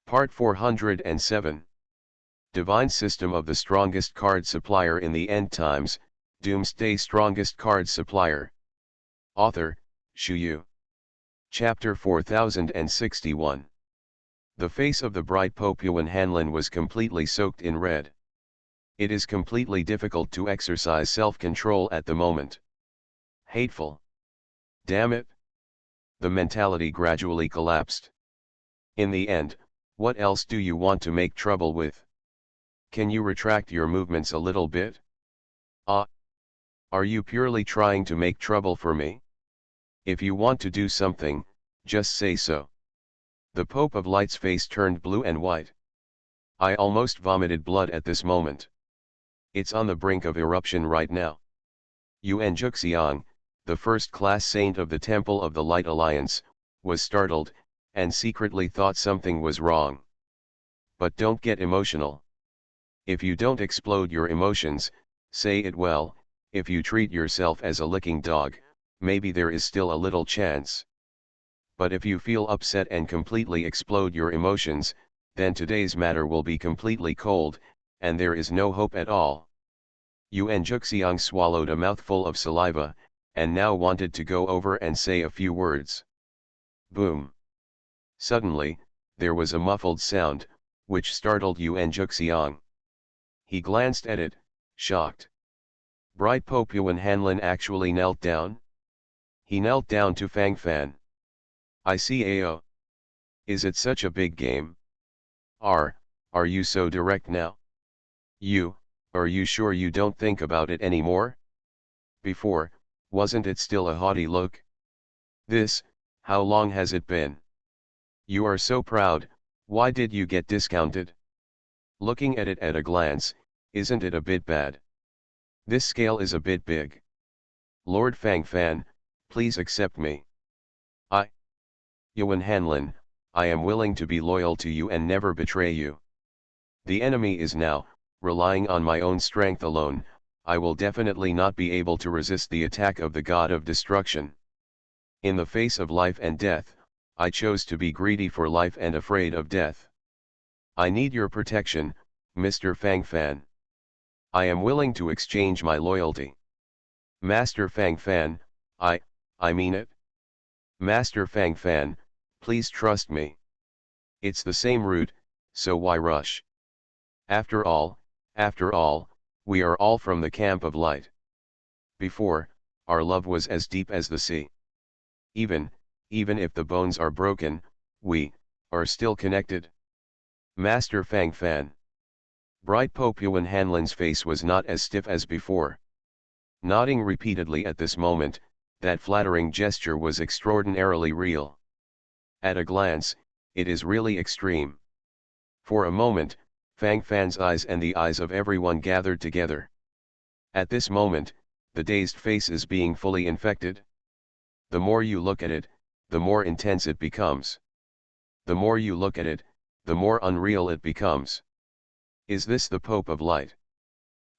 Part 407. Divine System of the Strongest Card Supplier in the End Times, Doomsday Strongest Card Supplier. Author, Shu Yu. Chapter 4061. The face of the bright Pope Yuan Hanlin was completely soaked in red. It is completely difficult to exercise self-control at the moment. Hateful. Damn it. The mentality gradually collapsed. In the end, what else do you want to make trouble with? Can you retract your movements a little bit? Are you purely trying to make trouble for me? If you want to do something, just say so. The Pope of Light's face turned blue and white. I almost vomited blood at this moment. It's on the brink of eruption right now. Yuan Juxiang, the first-class saint of the Temple of the Light Alliance, was startled, and secretly thought something was wrong. But don't get emotional. If you don't explode your emotions, say it well. If you treat yourself as a licking dog, maybe there is still a little chance. But if you feel upset and completely explode your emotions, then today's matter will be completely cold, and there is no hope at all. Yuan Juxiang swallowed a mouthful of saliva, and now wanted to go over and say a few words. Boom. Suddenly, there was a muffled sound, which startled Yuan Juxiang. He glanced at it, shocked. Bright Pope Yuan Hanlin actually knelt down? He knelt down to Fang Fan. I see AO. Is it such a big game? Are you so direct now? Are you sure you don't think about it anymore? Before, wasn't it still a haughty look? How long has it been? You are so proud, why did you get discounted? Looking at it at a glance, isn't it a bit bad? This scale is a bit big. Lord Fang Fan, please accept me. Yuan Hanlin, I am willing to be loyal to you and never betray you. The enemy is now, relying on my own strength alone. I will definitely not be able to resist the attack of the God of Destruction. In the face of life and death, I chose to be greedy for life and afraid of death. I need your protection, Mr. Fang Fan. I am willing to exchange my loyalty. Master Fang Fan, I mean it. Master Fang Fan, please trust me. It's the same route, so why rush? After all, we are all from the camp of light. Before, our love was as deep as the sea. Even if the bones are broken, we are still connected. Master Fang Fan. Bright Pope Yuan Hanlin's face was not as stiff as before. Nodding repeatedly at this moment, that flattering gesture was extraordinarily real. At a glance, it is really extreme. For a moment, Fang Fan's eyes and the eyes of everyone gathered together. At this moment, the dazed face is being fully infected. The more you look at it, the more intense it becomes. The more you look at it, the more unreal it becomes. Is this the Pope of Light?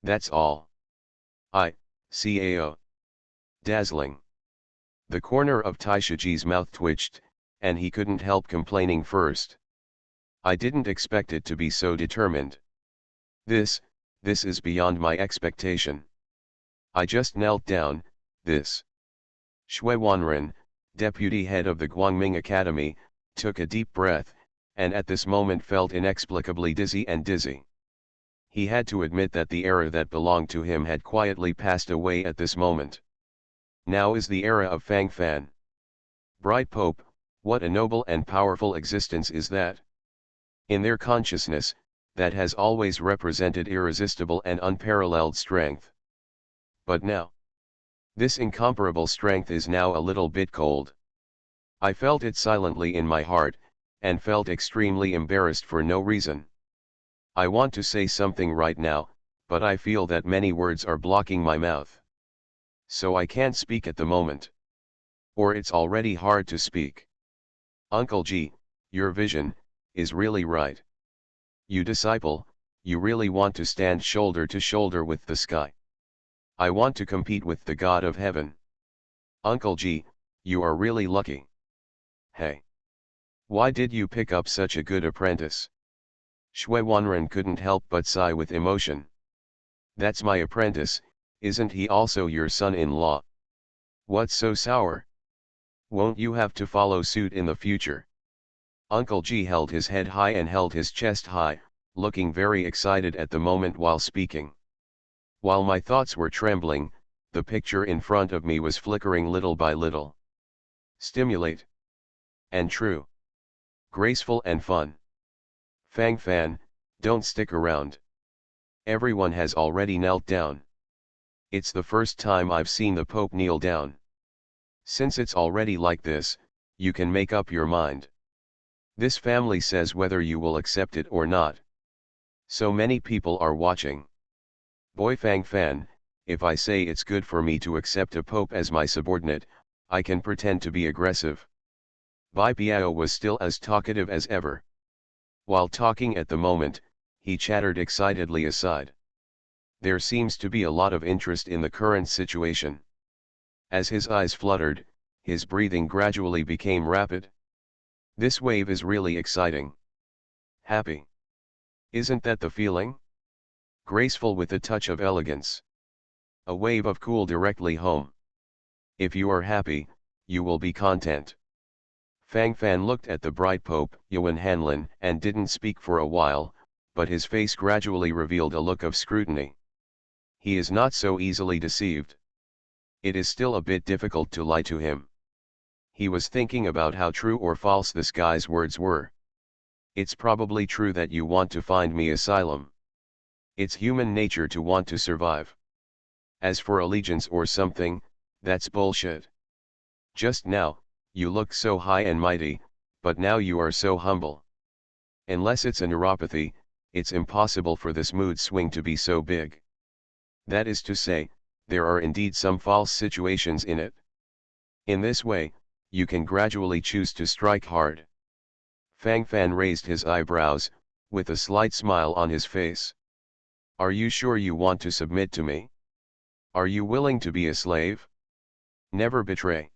That's all. CAO. Dazzling. The corner of Taishiji's mouth twitched, and he couldn't help complaining first. I didn't expect it to be so determined. This is beyond my expectation. I just knelt down, Shui Wanren, deputy head of the Guangming Academy, took a deep breath, and at this moment felt inexplicably dizzy. He had to admit that the era that belonged to him had quietly passed away at this moment. Now is the era of Fang Fan. Bright Pope, what a noble and powerful existence is that? In their consciousness, that has always represented irresistible and unparalleled strength. But now, this incomparable strength is now a little bit cold. I felt it silently in my heart, and felt extremely embarrassed for no reason. I want to say something right now, but I feel that many words are blocking my mouth. So I can't speak at the moment. Or it's already hard to speak. Uncle G, your vision is really right. You disciple, you really want to stand shoulder to shoulder with the sky. I want to compete with the God of Heaven. Uncle G, you are really lucky. Hey. Why did you pick up such a good apprentice? Shui Wanren couldn't help but sigh with emotion. That's my apprentice, isn't he also your son-in-law? What's so sour? Won't you have to follow suit in the future? Uncle G held his head high and held his chest high, looking very excited at the moment while speaking. While my thoughts were trembling, the picture in front of me was flickering little by little. Stimulate. And true. Graceful and fun. Fang Fan, don't stick around. Everyone has already knelt down. It's the first time I've seen the Pope kneel down. Since it's already like this, you can make up your mind. This family says whether you will accept it or not. So many people are watching. Boy Fang Fan, if I say it's good for me to accept a Pope as my subordinate, I can pretend to be aggressive. Bai Piao was still as talkative as ever. While talking at the moment, he chattered excitedly aside. There seems to be a lot of interest in the current situation. As his eyes fluttered, his breathing gradually became rapid. This wave is really exciting. Happy. Isn't that the feeling? Graceful with a touch of elegance. A wave of cool directly home. If you are happy, you will be content. Fang Fan looked at the bright Pope, Yuan Hanlin, and didn't speak for a while, but his face gradually revealed a look of scrutiny. He is not so easily deceived. It is still a bit difficult to lie to him. He was thinking about how true or false this guy's words were. It's probably true that you want to find me asylum. It's human nature to want to survive. As for allegiance or something, that's bullshit. Just now, you looked so high and mighty, but now you are so humble. Unless it's a neuropathy, it's impossible for this mood swing to be so big. That is to say, there are indeed some false situations in it. In this way, you can gradually choose to strike hard. Fang Fan raised his eyebrows, with a slight smile on his face. Are you sure you want to submit to me? Are you willing to be a slave? Never betray.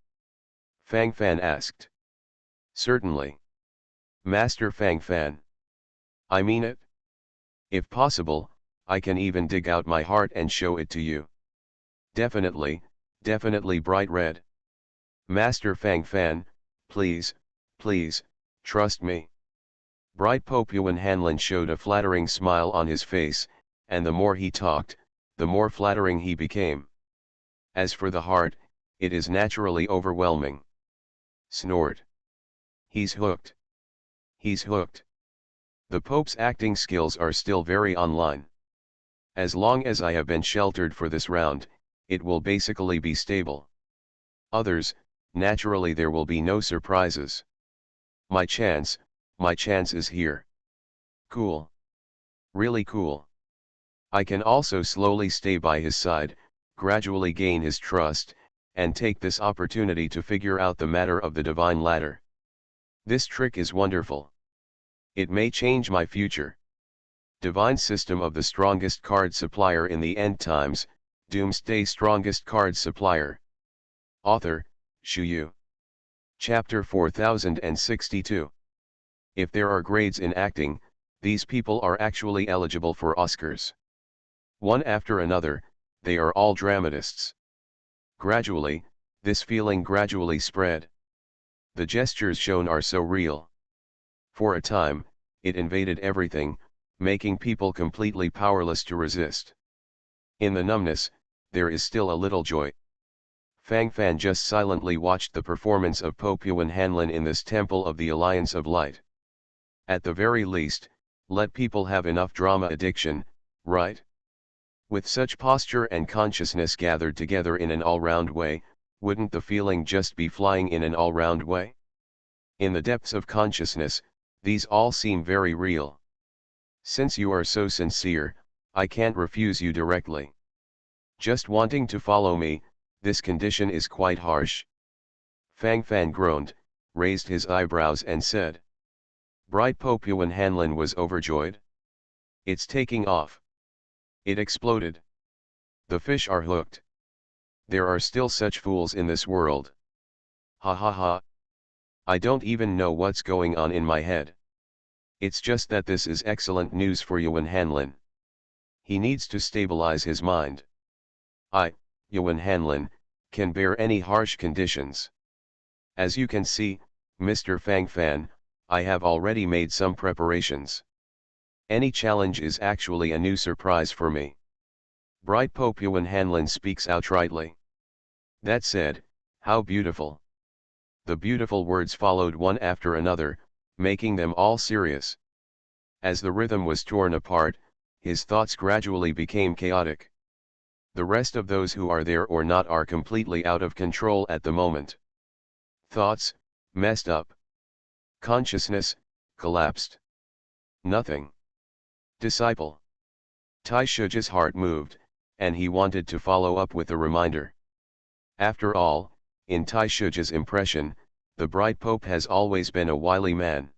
Fang Fan asked. Certainly. Master Fang Fan. I mean it. If possible, I can even dig out my heart and show it to you. Definitely, definitely bright red. Master Fang Fan, please, please, trust me. Bright Pope Yuan Hanlin showed a flattering smile on his face, and the more he talked, the more flattering he became. As for the heart, it is naturally overwhelming. Snort. He's hooked. He's hooked. The Pope's acting skills are still very online. As long as I have been sheltered for this round, it will basically be stable. Others, naturally there will be no surprises. My chance is here. Cool. Really cool. I can also slowly stay by his side, gradually gain his trust, and take this opportunity to figure out the matter of the divine ladder. This trick is wonderful. It may change my future. Divine system of the strongest card supplier in the end times, Doomsday strongest card supplier. Author, Shu Yu. Chapter 4062. If there are grades in acting, these people are actually eligible for Oscars. One after another, they are all dramatists. Gradually, this feeling gradually spread. The gestures shown are so real. For a time, it invaded everything, making people completely powerless to resist. In the numbness, there is still a little joy. Fang Fan just silently watched the performance of Pope Yuan Hanlin in this Temple of the Alliance of Light. At the very least, let people have enough drama addiction, right? With such posture and consciousness gathered together in an all-round way, wouldn't the feeling just be flying in an all-round way? In the depths of consciousness, these all seem very real. Since you are so sincere, I can't refuse you directly. Just wanting to follow me, this condition is quite harsh. Fang Fan groaned, raised his eyebrows and said. Bright Pope Yuan Hanlin was overjoyed. It's taking off. It exploded. The fish are hooked. There are still such fools in this world. Ha ha ha. I don't even know what's going on in my head. It's just that this is excellent news for Yuan Hanlin. He needs to stabilize his mind. I, Yuan Hanlin, can bear any harsh conditions. As you can see, Mr. Fang Fan, I have already made some preparations. Any challenge is actually a new surprise for me. Bright Pope Yuan Hanlin speaks outrightly. That said, how beautiful. The beautiful words followed one after another, making them all serious. As the rhythm was torn apart, his thoughts gradually became chaotic. The rest of those who are there or not are completely out of control at the moment. Thoughts, messed up. Consciousness, collapsed. Nothing. Disciple. Tai Shiji's heart moved, and he wanted to follow up with a reminder. After all, in Tai Shiji's impression, the Bright Pope has always been a wily man.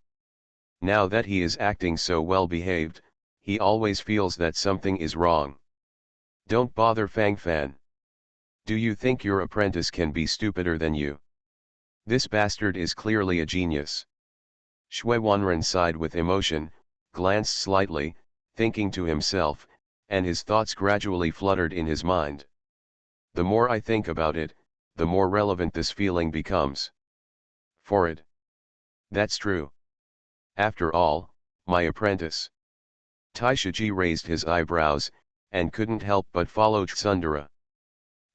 Now that he is acting so well behaved, he always feels that something is wrong. Don't bother Fang Fan. Do you think your apprentice can be stupider than you? This bastard is clearly a genius. Shui Wanren sighed with emotion, glanced slightly, thinking to himself, and his thoughts gradually fluttered in his mind. The more I think about it, the more relevant this feeling becomes. For it. That's true. After all, my apprentice. Tai Shiji raised his eyebrows, and couldn't help but follow Tsundara.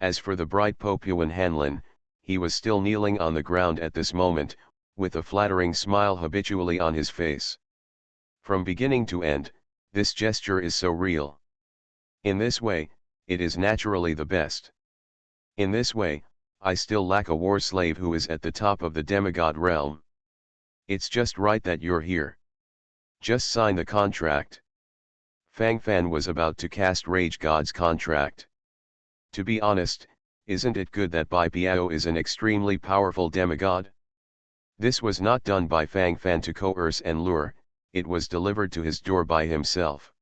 As for the Bright Pope Yuan Hanlin, he was still kneeling on the ground at this moment, with a flattering smile habitually on his face. From beginning to end, this gesture is so real. In this way, it is naturally the best. In this way, I still lack a war slave who is at the top of the demigod realm. It's just right that you're here. Just sign the contract. Fang Fan was about to cast Rage God's contract. To be honest, isn't it good that Bai Piao is an extremely powerful demigod? This was not done by Fang Fan to coerce and lure, it was delivered to his door by himself.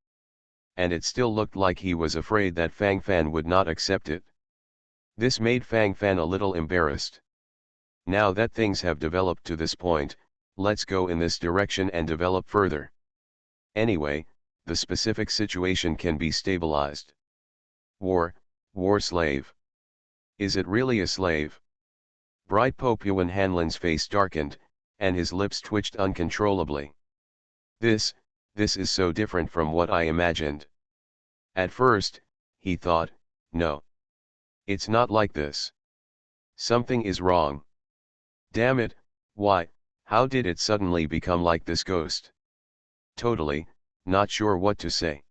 And it still looked like he was afraid that Fang Fan would not accept it. This made Fang Fan a little embarrassed. Now that things have developed to this point, let's go in this direction and develop further. Anyway, the specific situation can be stabilized. War slave. Is it really a slave? Bright Pope Yuan Hanlin's face darkened, and his lips twitched uncontrollably. This is so different from what I imagined. At first, he thought, no. It's not like this. Something is wrong. Damn it, why, how did it suddenly become like this ghost? Totally, not sure what to say.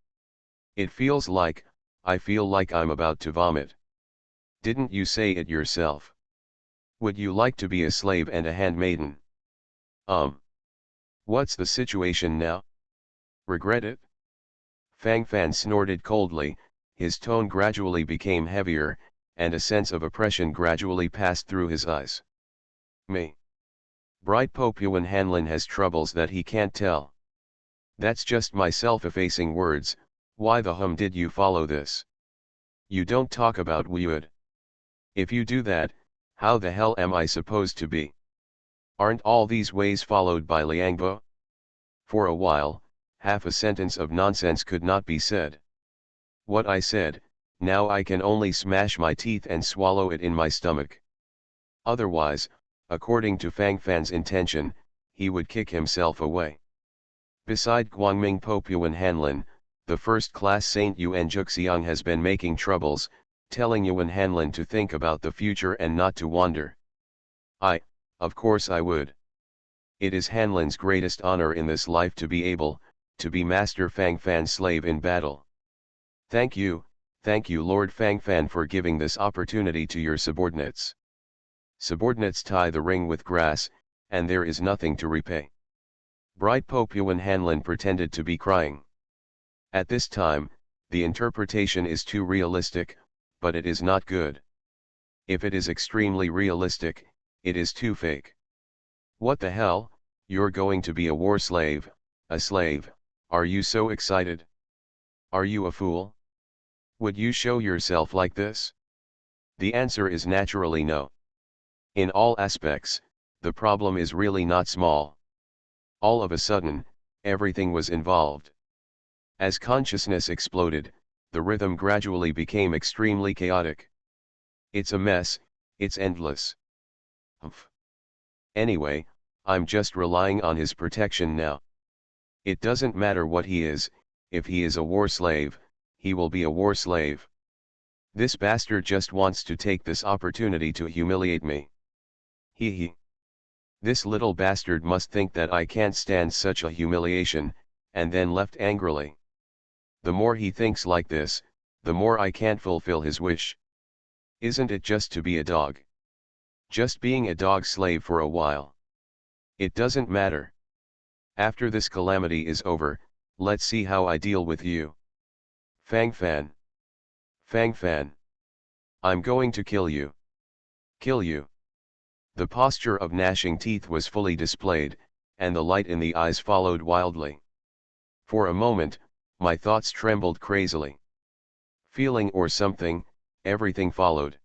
It feels like, I feel like I'm about to vomit. Didn't you say it yourself? Would you like to be a slave and a handmaiden? What's the situation now? Regret it? Fang Fan snorted coldly, his tone gradually became heavier, and a sense of oppression gradually passed through his eyes. Me. Bright Pope Yuan Hanlin has troubles that he can't tell. That's just my self-effacing words, why the hum did you follow this? You don't talk about Wuyud. If you do that, how the hell am I supposed to be? Aren't all these ways followed by Liangbo? For a while, half a sentence of nonsense could not be said. What I said, now I can only smash my teeth and swallow it in my stomach. Otherwise, according to Fang Fan's intention, he would kick himself away. Beside Guangming Pope Yuan Hanlin, the first-class Saint Yuan Juxiang has been making troubles, telling Yuan Hanlin to think about the future and not to wander. Of course I would. It is Hanlin's greatest honor in this life to be able, to be Master Fang Fan's slave in battle. Thank you Lord Fang Fan for giving this opportunity to your subordinates. Subordinates tie the ring with grass, and there is nothing to repay. Bright Pope Yuan Hanlin pretended to be crying. At this time, the interpretation is too realistic, but it is not good. If it is extremely realistic, it is too fake. What the hell, you're going to be a war slave, a slave, are you so excited? Are you a fool? Would you show yourself like this? The answer is naturally no. In all aspects, the problem is really not small. All of a sudden, everything was involved. As consciousness exploded, the rhythm gradually became extremely chaotic. It's a mess, it's endless. Humph. Anyway, I'm just relying on his protection now. It doesn't matter what he is, if he is a war slave, he will be a war slave. This bastard just wants to take this opportunity to humiliate me. He. This little bastard must think that I can't stand such a humiliation, and then left angrily. The more he thinks like this, the more I can't fulfill his wish. Isn't it just to be a dog? Just being a dog slave for a while. It doesn't matter. After this calamity is over, let's see how I deal with you. Fang Fan. Fang Fan. I'm going to kill you. Kill you. The posture of gnashing teeth was fully displayed, and the light in the eyes followed wildly. For a moment, my thoughts trembled crazily. Feeling or something, everything followed.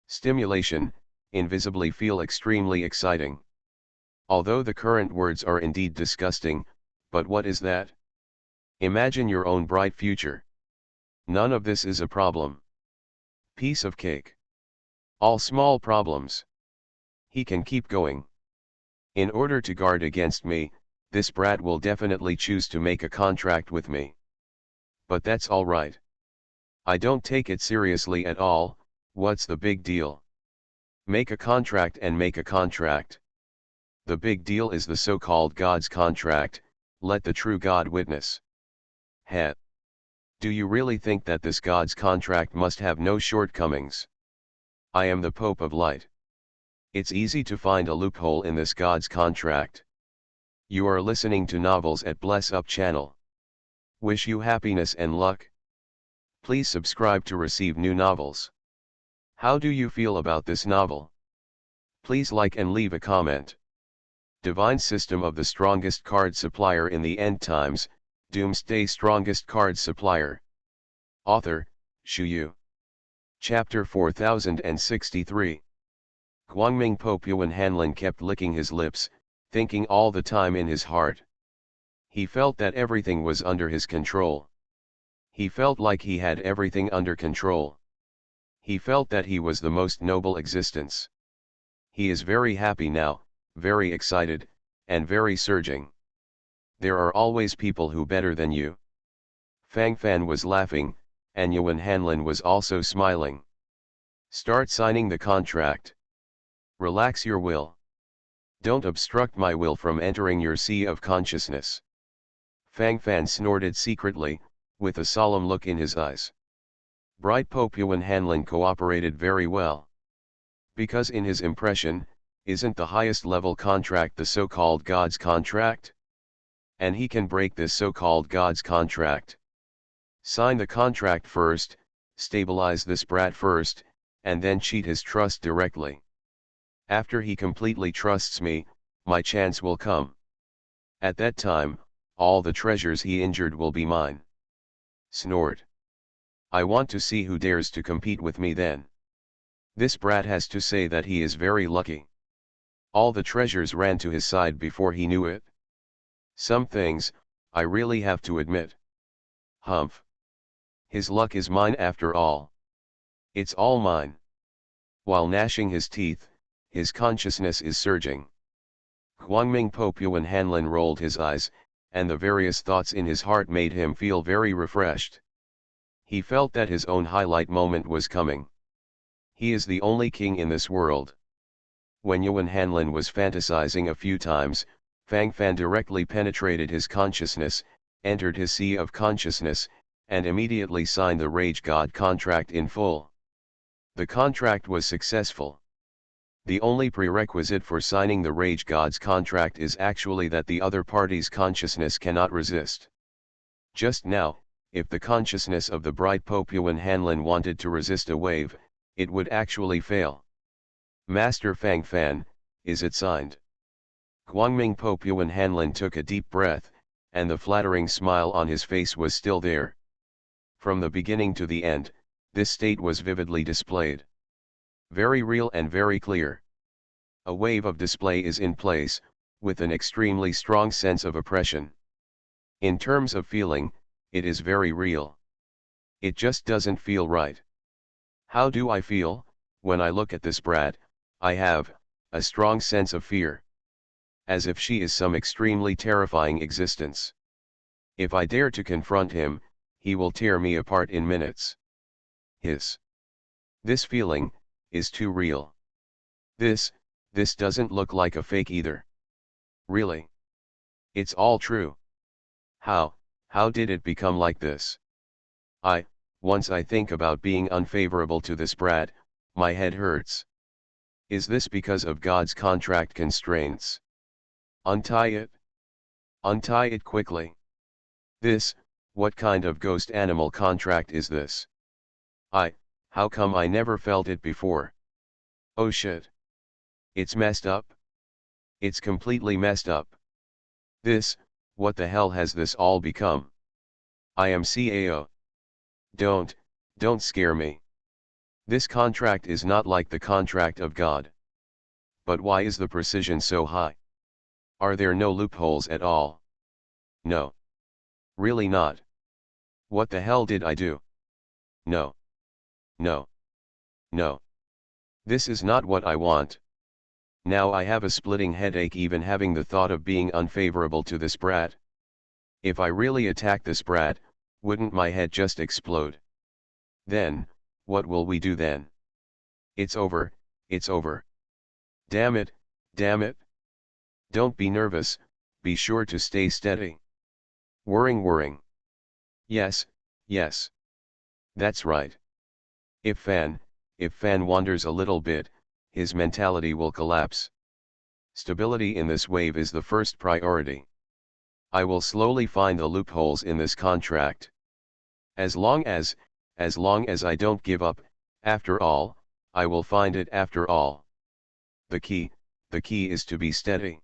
Stimulation, invisibly feel extremely exciting. Although the current words are indeed disgusting, but what is that? Imagine your own bright future. None of this is a problem. Piece of cake. All small problems. He can keep going. In order to guard against me, this brat will definitely choose to make a contract with me. But that's alright. I don't take it seriously at all. What's the big deal? Make a contract and make a contract. The big deal is the so-called God's contract, let the true God witness. Heh. Do you really think that this God's contract must have no shortcomings? I am the Pope of Light. It's easy to find a loophole in this God's contract. You are listening to Novels at Bless Up channel. Wish you happiness and luck. Please subscribe to receive new novels. How do you feel about this novel? Please like and leave a comment. Divine System of the Strongest Card Supplier in the End Times, Doomsday Strongest Card Supplier. Author, Shu Yu. Chapter 4063. Guangming Pope Yuan Hanlin kept licking his lips, thinking all the time in his heart. He felt that everything was under his control. He felt like he had everything under control. He felt that he was the most noble existence. He is very happy now, very excited, and very surging. There are always people who better than you. Fang Fan was laughing, and Yuan Hanlin was also smiling. Start signing the contract. Relax your will. Don't obstruct my will from entering your sea of consciousness. Fang Fan snorted secretly, with a solemn look in his eyes. Bright Pope Yuan Hanlin cooperated very well. Because in his impression, isn't the highest level contract the so-called God's contract? And he can break this so-called God's contract. Sign the contract first, stabilize this brat first, and then cheat his trust directly. After he completely trusts me, my chance will come. At that time, all the treasures he injured will be mine. Snort. I want to see who dares to compete with me then. This brat has to say that he is very lucky. All the treasures ran to his side before he knew it. Some things, I really have to admit. Humph. His luck is mine after all. It's all mine. While gnashing his teeth, his consciousness is surging. Guangming Pope Yuan Hanlin rolled his eyes, and the various thoughts in his heart made him feel very refreshed. He felt that his own highlight moment was coming. He is the only king in this world. When Yuan Hanlin was fantasizing a few times, Fang Fan directly penetrated his consciousness, entered his sea of consciousness, and immediately signed the Rage God contract in full. The contract was successful. The only prerequisite for signing the Rage God's contract is actually that the other party's consciousness cannot resist. Just now, if the consciousness of the bright Pope Yuan Hanlin wanted to resist a wave, it would actually fail. Master Fang Fan, is it signed? Guangming Pope Yuan Hanlin took a deep breath, and the flattering smile on his face was still there. From the beginning to the end, this state was vividly displayed. Very real and very clear. A wave of display is in place, with an extremely strong sense of oppression. In terms of feeling, it is very real. It just doesn't feel right. How do I feel? When I look at this brat, I have a strong sense of fear. As if she is some extremely terrifying existence. If I dare to confront him, he will tear me apart in minutes. This feeling is too real. This doesn't look like a fake either. Really? It's all true. How did it become like this? Once I think about being unfavorable to this brat, my head hurts. Is this because of God's contract constraints? Untie it. Untie it quickly. What kind of ghost animal contract is this? How come I never felt it before? Oh shit. It's messed up. It's completely messed up. What the hell has this all become? I am CAO. Don't scare me. This contract is not like the contract of God. But why is the precision so high? Are there no loopholes at all? No. Really not. What the hell did I do? No. No. No. This is not what I want. Now I have a splitting headache even having the thought of being unfavorable to this brat. If I really attack this brat, wouldn't my head just explode? Then, what will we do then? It's over, it's over. Damn it, damn it. Don't be nervous, be sure to stay steady. Whirring. Yes. That's right. If Fan wanders a little bit, his mentality will collapse. Stability in this wave is the first priority. I will slowly find the loopholes in this contract. As long as I don't give up, after all, I will find it after all. The key is to be steady.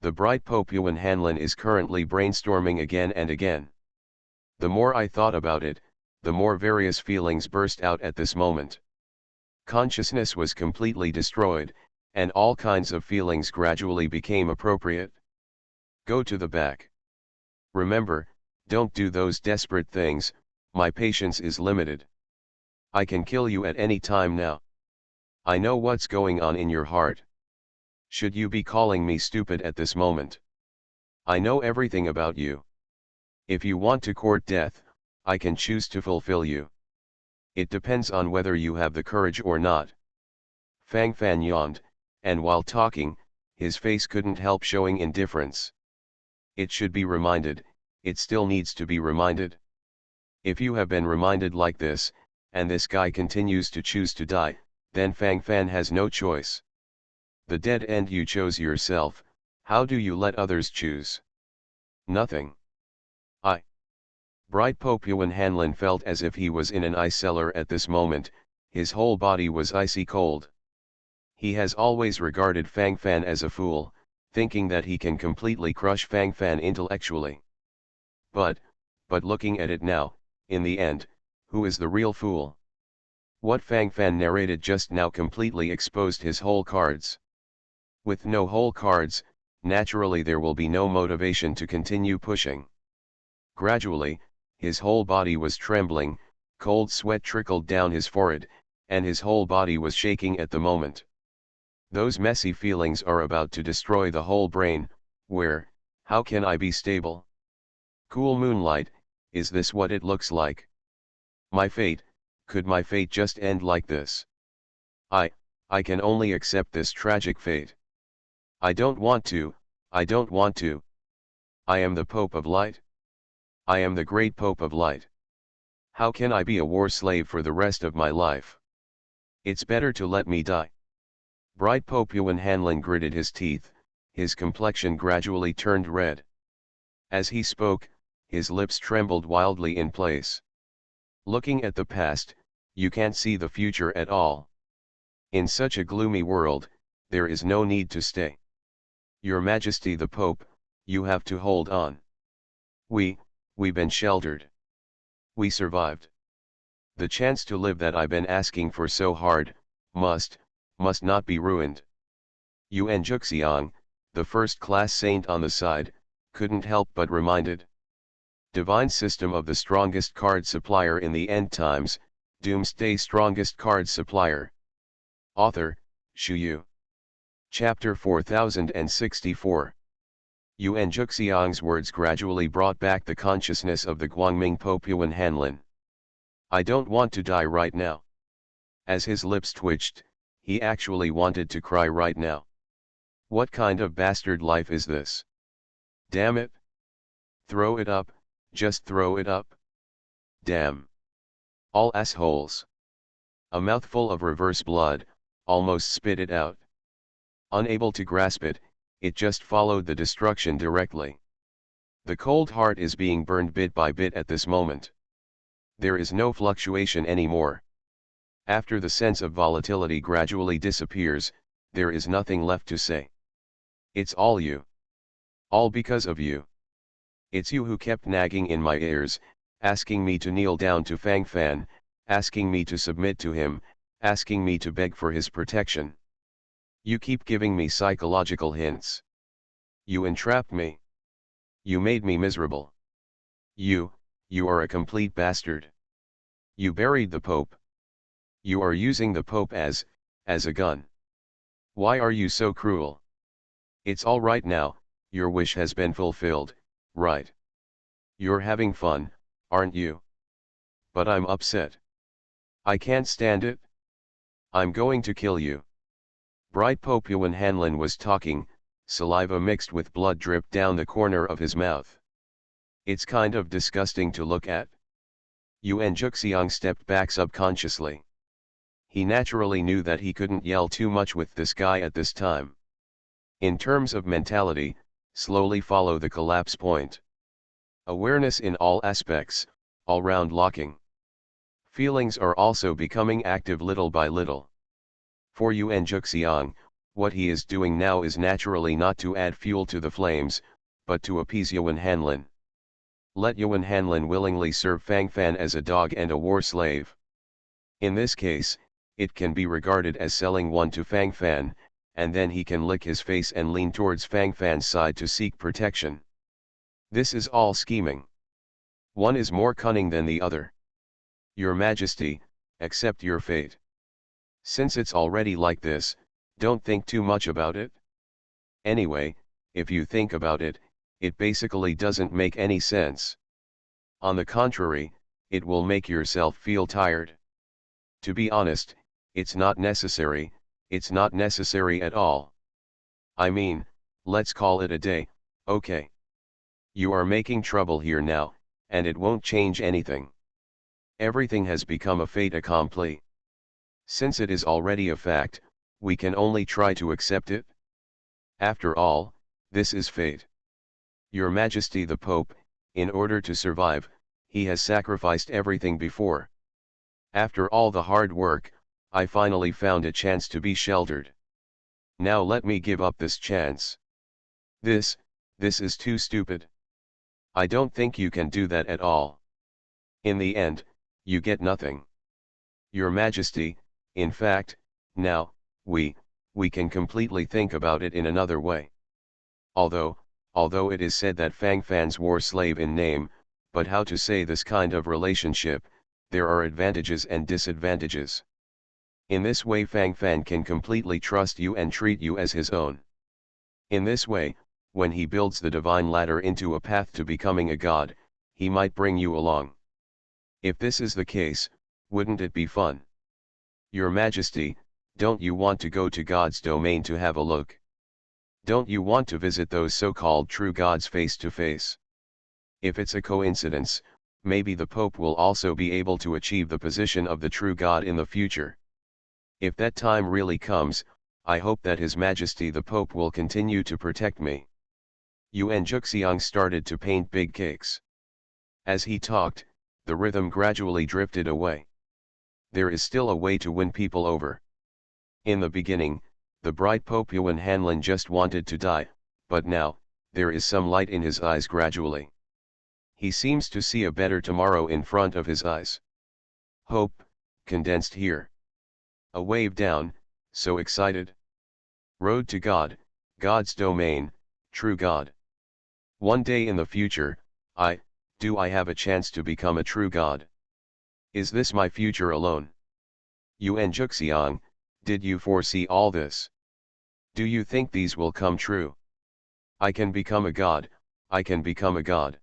The bright Popuan Hanlon is currently brainstorming again and again. The more I thought about it, the more various feelings burst out at this moment. Consciousness was completely destroyed, and all kinds of feelings gradually became appropriate. Go to the back. Remember, don't do those desperate things, my patience is limited. I can kill you at any time now. I know what's going on in your heart. Should you be calling me stupid at this moment? I know everything about you. If you want to court death, I can choose to fulfill you. It depends on whether you have the courage or not. Fang Fan yawned, and while talking, his face couldn't help showing indifference. It should be reminded, it still needs to be reminded. If you have been reminded like this, and this guy continues to choose to die, then Fang Fan has no choice. The dead end you chose yourself, how do you let others choose? Nothing. Bright Popuan Hanlon felt as if he was in an ice cellar at this moment, his whole body was icy cold. He has always regarded Fang Fan as a fool, thinking that he can completely crush Fang Fan intellectually. But looking at it now, in the end, who is the real fool? What Fang Fan narrated just now completely exposed his whole cards. With no whole cards, naturally there will be no motivation to continue pushing. Gradually, his whole body was trembling, cold sweat trickled down his forehead, and his whole body was shaking at the moment. Those messy feelings are about to destroy the whole brain. How can I be stable? Cool moonlight, is this what it looks like? My fate, could my fate just end like this? I can only accept this tragic fate. I don't want to. I am the Pope of Light. I am the great Pope of Light. How can I be a war slave for the rest of my life? It's better to let me die. Bright Popuan Hanlon gritted his teeth, his complexion gradually turned red. As he spoke, his lips trembled wildly in place. Looking at the past, you can't see the future at all. In such a gloomy world, there is no need to stay. Your Majesty the Pope, you have to hold on. We've been sheltered. We survived. The chance to live that I've been asking for so hard, must not be ruined. Yuan Juxiang, the first-class saint on the side, couldn't help but reminded. Divine system of the strongest card supplier in the end times, Doomsday strongest card supplier. Author, Shu Yu. Chapter 4064. Yuan Juxiang's words gradually brought back the consciousness of the Guangming Pope Yuan Hanlin. I don't want to die right now. As his lips twitched, he actually wanted to cry right now. What kind of bastard life is this? Damn it. Throw it up, just throw it up. Damn. All assholes. A mouthful of reverse blood, almost spit it out. Unable to grasp it, it just followed the destruction directly. The cold heart is being burned bit by bit at this moment. There is no fluctuation anymore. After the sense of volatility gradually disappears, there is nothing left to say. It's all you. All because of you. It's you who kept nagging in my ears, asking me to kneel down to Fang Fan, asking me to submit to him, asking me to beg for his protection. You keep giving me psychological hints. You entrapped me. You made me miserable. You are a complete bastard. You buried the Pope. You are using the Pope as a gun. Why are you so cruel? It's all right now, your wish has been fulfilled, right? You're having fun, aren't you? But I'm upset. I can't stand it. I'm going to kill you. Bright Pope Yuan Hanlin was talking, saliva mixed with blood dripped down the corner of his mouth. It's kind of disgusting to look at. Yuan Juxiang stepped back subconsciously. He naturally knew that he couldn't yell too much with this guy at this time. In terms of mentality, slowly follow the collapse point. Awareness in all aspects, all-round locking. Feelings are also becoming active little by little. For Yuan Juxiang, what he is doing now is naturally not to add fuel to the flames, but to appease Yuan Hanlin. Let Yuan Hanlin willingly serve Fang Fan as a dog and a war slave. In this case, it can be regarded as selling one to Fang Fan, and then he can lick his face and lean towards Fang Fan's side to seek protection. This is all scheming. One is more cunning than the other. Your Majesty, accept your fate. Since it's already like this, don't think too much about it. Anyway, if you think about it, it basically doesn't make any sense. On the contrary, it will make yourself feel tired. To be honest, it's not necessary at all. I mean, let's call it a day, okay? You are making trouble here now, and it won't change anything. Everything has become a fait accompli. Since it is already a fact, we can only try to accept it. After all, this is fate. Your Majesty the Pope, in order to survive, he has sacrificed everything before. After all the hard work, I finally found a chance to be sheltered. Now let me give up this chance. This is too stupid. I don't think you can do that at all. In the end, you get nothing. Your Majesty, in fact, now, we can completely think about it in another way. Although it is said that Fang Fan's war slave in name, but how to say this kind of relationship, there are advantages and disadvantages. In this way Fang Fan can completely trust you and treat you as his own. In this way, when he builds the divine ladder into a path to becoming a god, he might bring you along. If this is the case, wouldn't it be fun? Your Majesty, don't you want to go to God's domain to have a look? Don't you want to visit those so-called true gods face to face? If it's a coincidence, maybe the Pope will also be able to achieve the position of the true God in the future. If that time really comes, I hope that His Majesty the Pope will continue to protect me. Yuan Juxiang started to paint big cakes. As he talked, the rhythm gradually drifted away. There is still a way to win people over. In the beginning, the bright Pope Yuan Hanlin just wanted to die, but now, there is some light in his eyes gradually. He seems to see a better tomorrow in front of his eyes. Hope, condensed here. A wave down, so excited. Road to God, God's domain, true God. One day in the future, do I have a chance to become a true God? Is this my future alone? Yuan Juxiang, did you foresee all this? Do you think these will come true? I can become a God, I can become a God.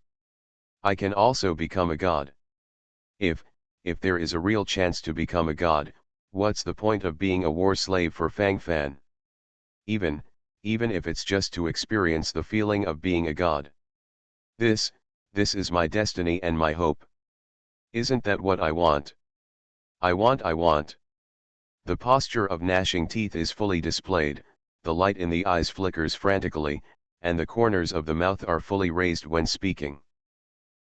I can also become a God. If there is a real chance to become a God, what's the point of being a war slave for Fang Fan? Even if it's just to experience the feeling of being a God. This is my destiny and my hope. Isn't that what I want? I want. The posture of gnashing teeth is fully displayed, the light in the eyes flickers frantically, and the corners of the mouth are fully raised when speaking.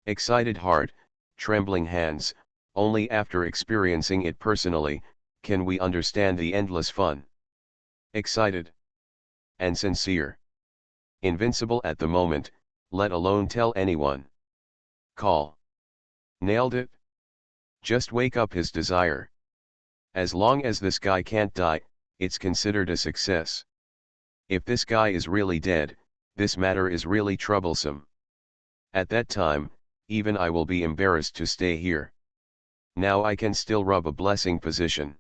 Excited heart, trembling hands, only after experiencing it personally, can we understand the endless fun. Excited and sincere. Invincible at the moment, let alone tell anyone. Call. Nailed it? Just wake up his desire. As long as this guy can't die, it's considered a success. If this guy is really dead, this matter is really troublesome. At that time, even I will be embarrassed to stay here. Now I can still rub a blessing position.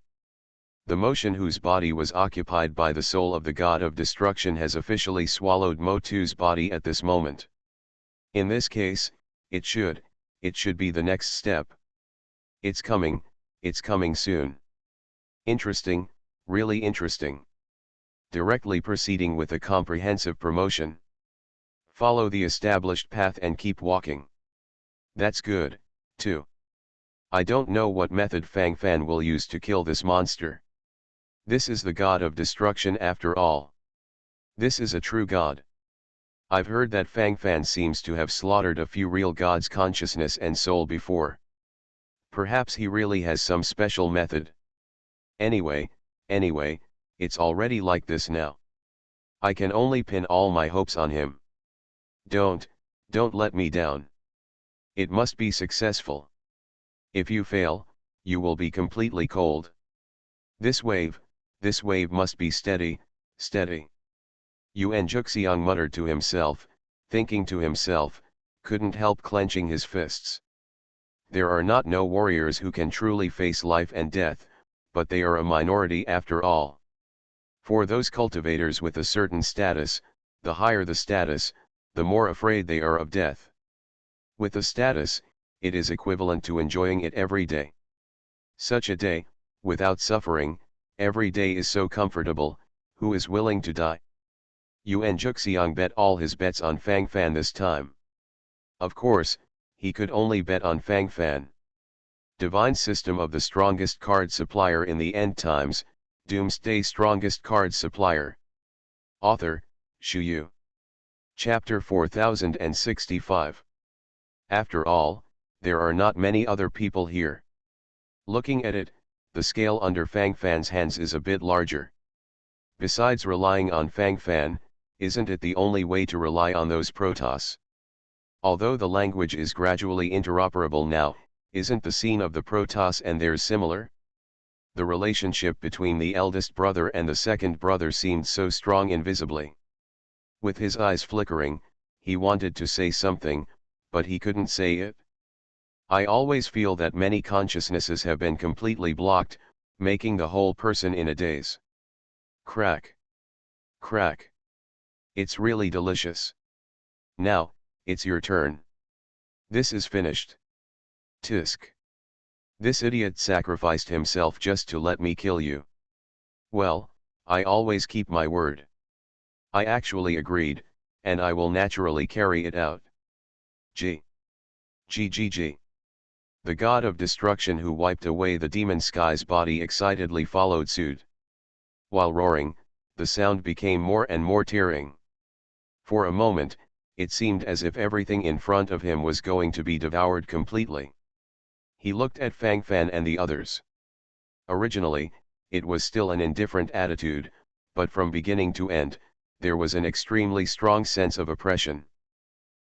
The motion whose body was occupied by the soul of the god of destruction has officially swallowed Motu's body at this moment. In this case, it should be the next step. It's coming soon. Interesting, really interesting. Directly proceeding with a comprehensive promotion. Follow the established path and keep walking. That's good, too. I don't know what method Fang Fan will use to kill this monster. This is the god of destruction after all. This is a true god. I've heard that Fang Fan seems to have slaughtered a few real gods' consciousness and soul before. Perhaps he really has some special method. Anyway, it's already like this now. I can only pin all my hopes on him. Don't let me down. It must be successful. If you fail, you will be completely cold. This wave must be steady. Yuan Juxiang muttered to himself, thinking to himself, couldn't help clenching his fists. There are not no warriors who can truly face life and death, but they are a minority after all. For those cultivators with a certain status, the higher the status, the more afraid they are of death. With the status, it is equivalent to enjoying it every day. Such a day, without suffering, every day is so comfortable, who is willing to die? Yuan Juxiang bet all his bets on Fang Fan this time. Of course, he could only bet on Fang Fan. Divine system of the strongest card supplier in the end times, Doomsday strongest card supplier. Author, Shu Yu. Chapter 4065. After all, there are not many other people here. Looking at it, the scale under Fang Fan's hands is a bit larger. Besides relying on Fang Fan, isn't it the only way to rely on those Protoss? Although the language is gradually interoperable now, isn't the scene of the Protoss and theirs similar? The relationship between the eldest brother and the second brother seemed so strong invisibly. With his eyes flickering, he wanted to say something, but he couldn't say it. I always feel that many consciousnesses have been completely blocked, making the whole person in a daze. Crack. Crack. It's really delicious. Now, it's your turn. This is finished. Tisk. This idiot sacrificed himself just to let me kill you. Well, I always keep my word. I actually agreed, and I will naturally carry it out. G. The god of destruction who wiped away the demon sky's body excitedly followed suit. While roaring, the sound became more and more tearing. For a moment, it seemed as if everything in front of him was going to be devoured completely. He looked at Fang Fan and the others. Originally, it was still an indifferent attitude, but from beginning to end, there was an extremely strong sense of oppression.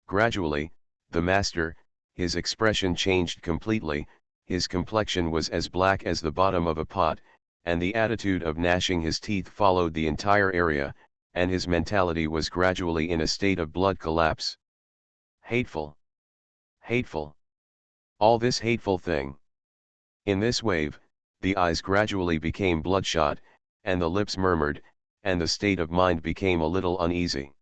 Gradually, the master, his expression changed completely, his complexion was as black as the bottom of a pot, and the attitude of gnashing his teeth followed the entire area, and his mentality was gradually in a state of blood collapse. Hateful. Hateful. All this hateful thing. In this wave, the eyes gradually became bloodshot, and the lips murmured, and the state of mind became a little uneasy.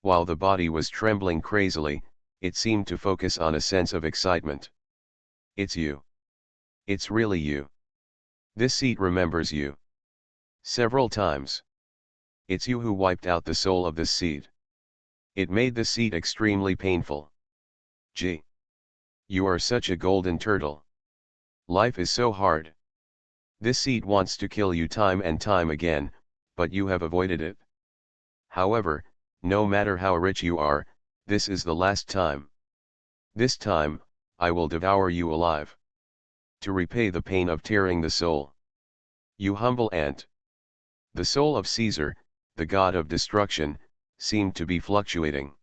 While the body was trembling crazily, it seemed to focus on a sense of excitement. It's you. It's really you. This seat remembers you. Several times. It's you who wiped out the soul of this seat. It made the seat extremely painful. Gee. You are such a golden turtle. Life is so hard. This seat wants to kill you time and time again, but you have avoided it. However, no matter how rich you are, this is the last time. This time, I will devour you alive. To repay the pain of tearing the soul. You humble ant. The soul of Caesar, the god of destruction, seemed to be fluctuating.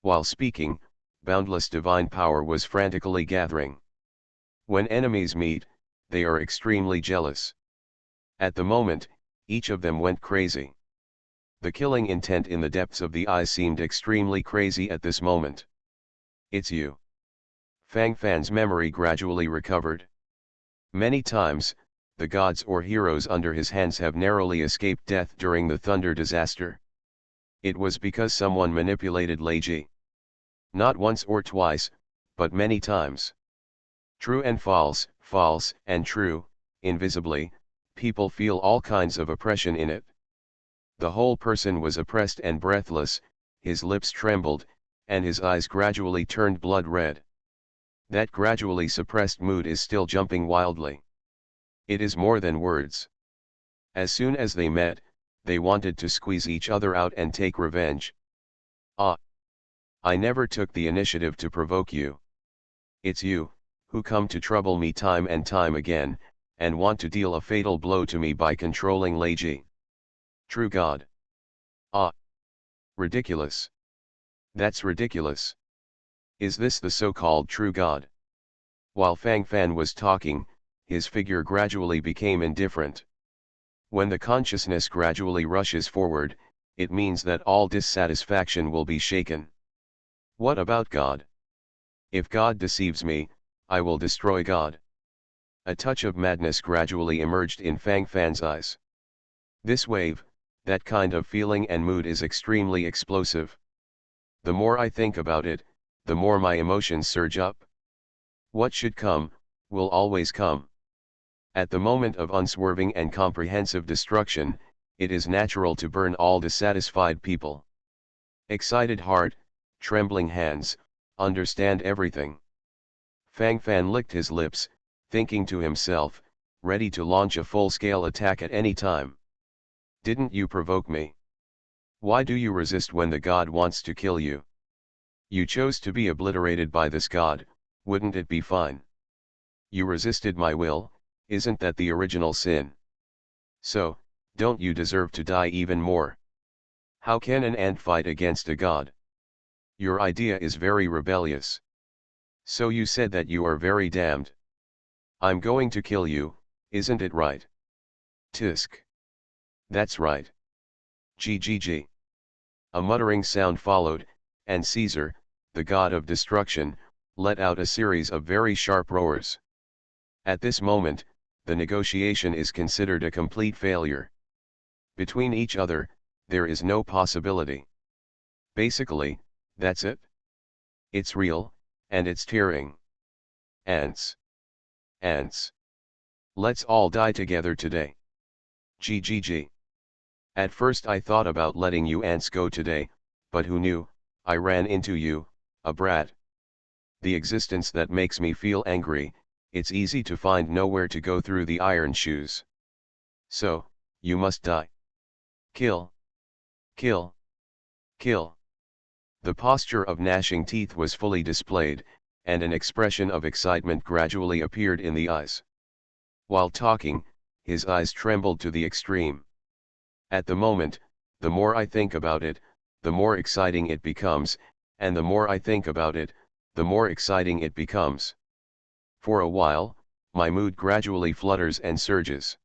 While speaking, boundless divine power was frantically gathering. When enemies meet, they are extremely jealous. At the moment, each of them went crazy. The killing intent in the depths of the eyes seemed extremely crazy at this moment. It's you. Fang Fan's memory gradually recovered. Many times, the gods or heroes under his hands have narrowly escaped death during the thunder disaster. It was because someone manipulated Lei Ji. Not once or twice, but many times. True and false, false and true, invisibly, people feel all kinds of oppression in it. The whole person was oppressed and breathless, his lips trembled, and his eyes gradually turned blood red. That gradually suppressed mood is still jumping wildly. It is more than words. As soon as they met, they wanted to squeeze each other out and take revenge. Ah! I never took the initiative to provoke you. It's you, who come to trouble me time and time again, and want to deal a fatal blow to me by controlling Lei Ji. True God. Ah! Ridiculous. That's ridiculous. Is this the so-called true God? While Fang Fan was talking, his figure gradually became indifferent. When the consciousness gradually rushes forward, it means that all dissatisfaction will be shaken. What about God? If God deceives me, I will destroy God. A touch of madness gradually emerged in Fang Fan's eyes. This wave, that kind of feeling and mood is extremely explosive. The more I think about it, the more my emotions surge up. What should come, will always come. At the moment of unswerving and comprehensive destruction, it is natural to burn all dissatisfied people. Excited heart, trembling hands, understand everything. Fang Fan licked his lips, thinking to himself, ready to launch a full-scale attack at any time. Didn't you provoke me? Why do you resist when the god wants to kill you? You chose to be obliterated by this god, wouldn't it be fine? You resisted my will, isn't that the original sin? So, don't you deserve to die even more? How can an ant fight against a god? Your idea is very rebellious. So you said that you are very damned. I'm going to kill you, isn't it right? Tisk. That's right. GGG. A muttering sound followed, and Caesar, the god of destruction, let out a series of very sharp roars. At this moment, the negotiation is considered a complete failure. Between each other, there is no possibility. Basically, that's it. It's real, and it's tearing. Ants. Ants. Let's all die together today. GGG. At first I thought about letting you ants go today, but who knew, I ran into you, a brat. The existence that makes me feel angry, it's easy to find nowhere to go through the iron shoes. So, you must die. Kill. Kill. Kill. The posture of gnashing teeth was fully displayed, and an expression of excitement gradually appeared in the eyes. While talking, his eyes trembled to the extreme. At the moment, the more I think about it, the more exciting it becomes, and the more I think about it, the more exciting it becomes. For a while, my mood gradually flutters and surges.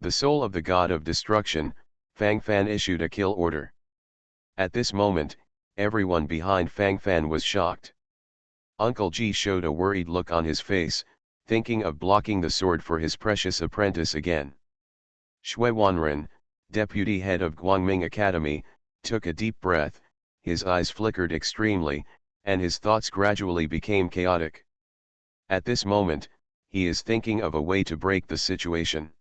The soul of the god of destruction, Fang Fan issued a kill order. At this moment, everyone behind Fang Fan was shocked. Uncle G showed a worried look on his face, thinking of blocking the sword for his precious apprentice again. Shui Wanren, deputy head of Guangming Academy, took a deep breath, his eyes flickered extremely, and his thoughts gradually became chaotic. At this moment, he is thinking of a way to break the situation.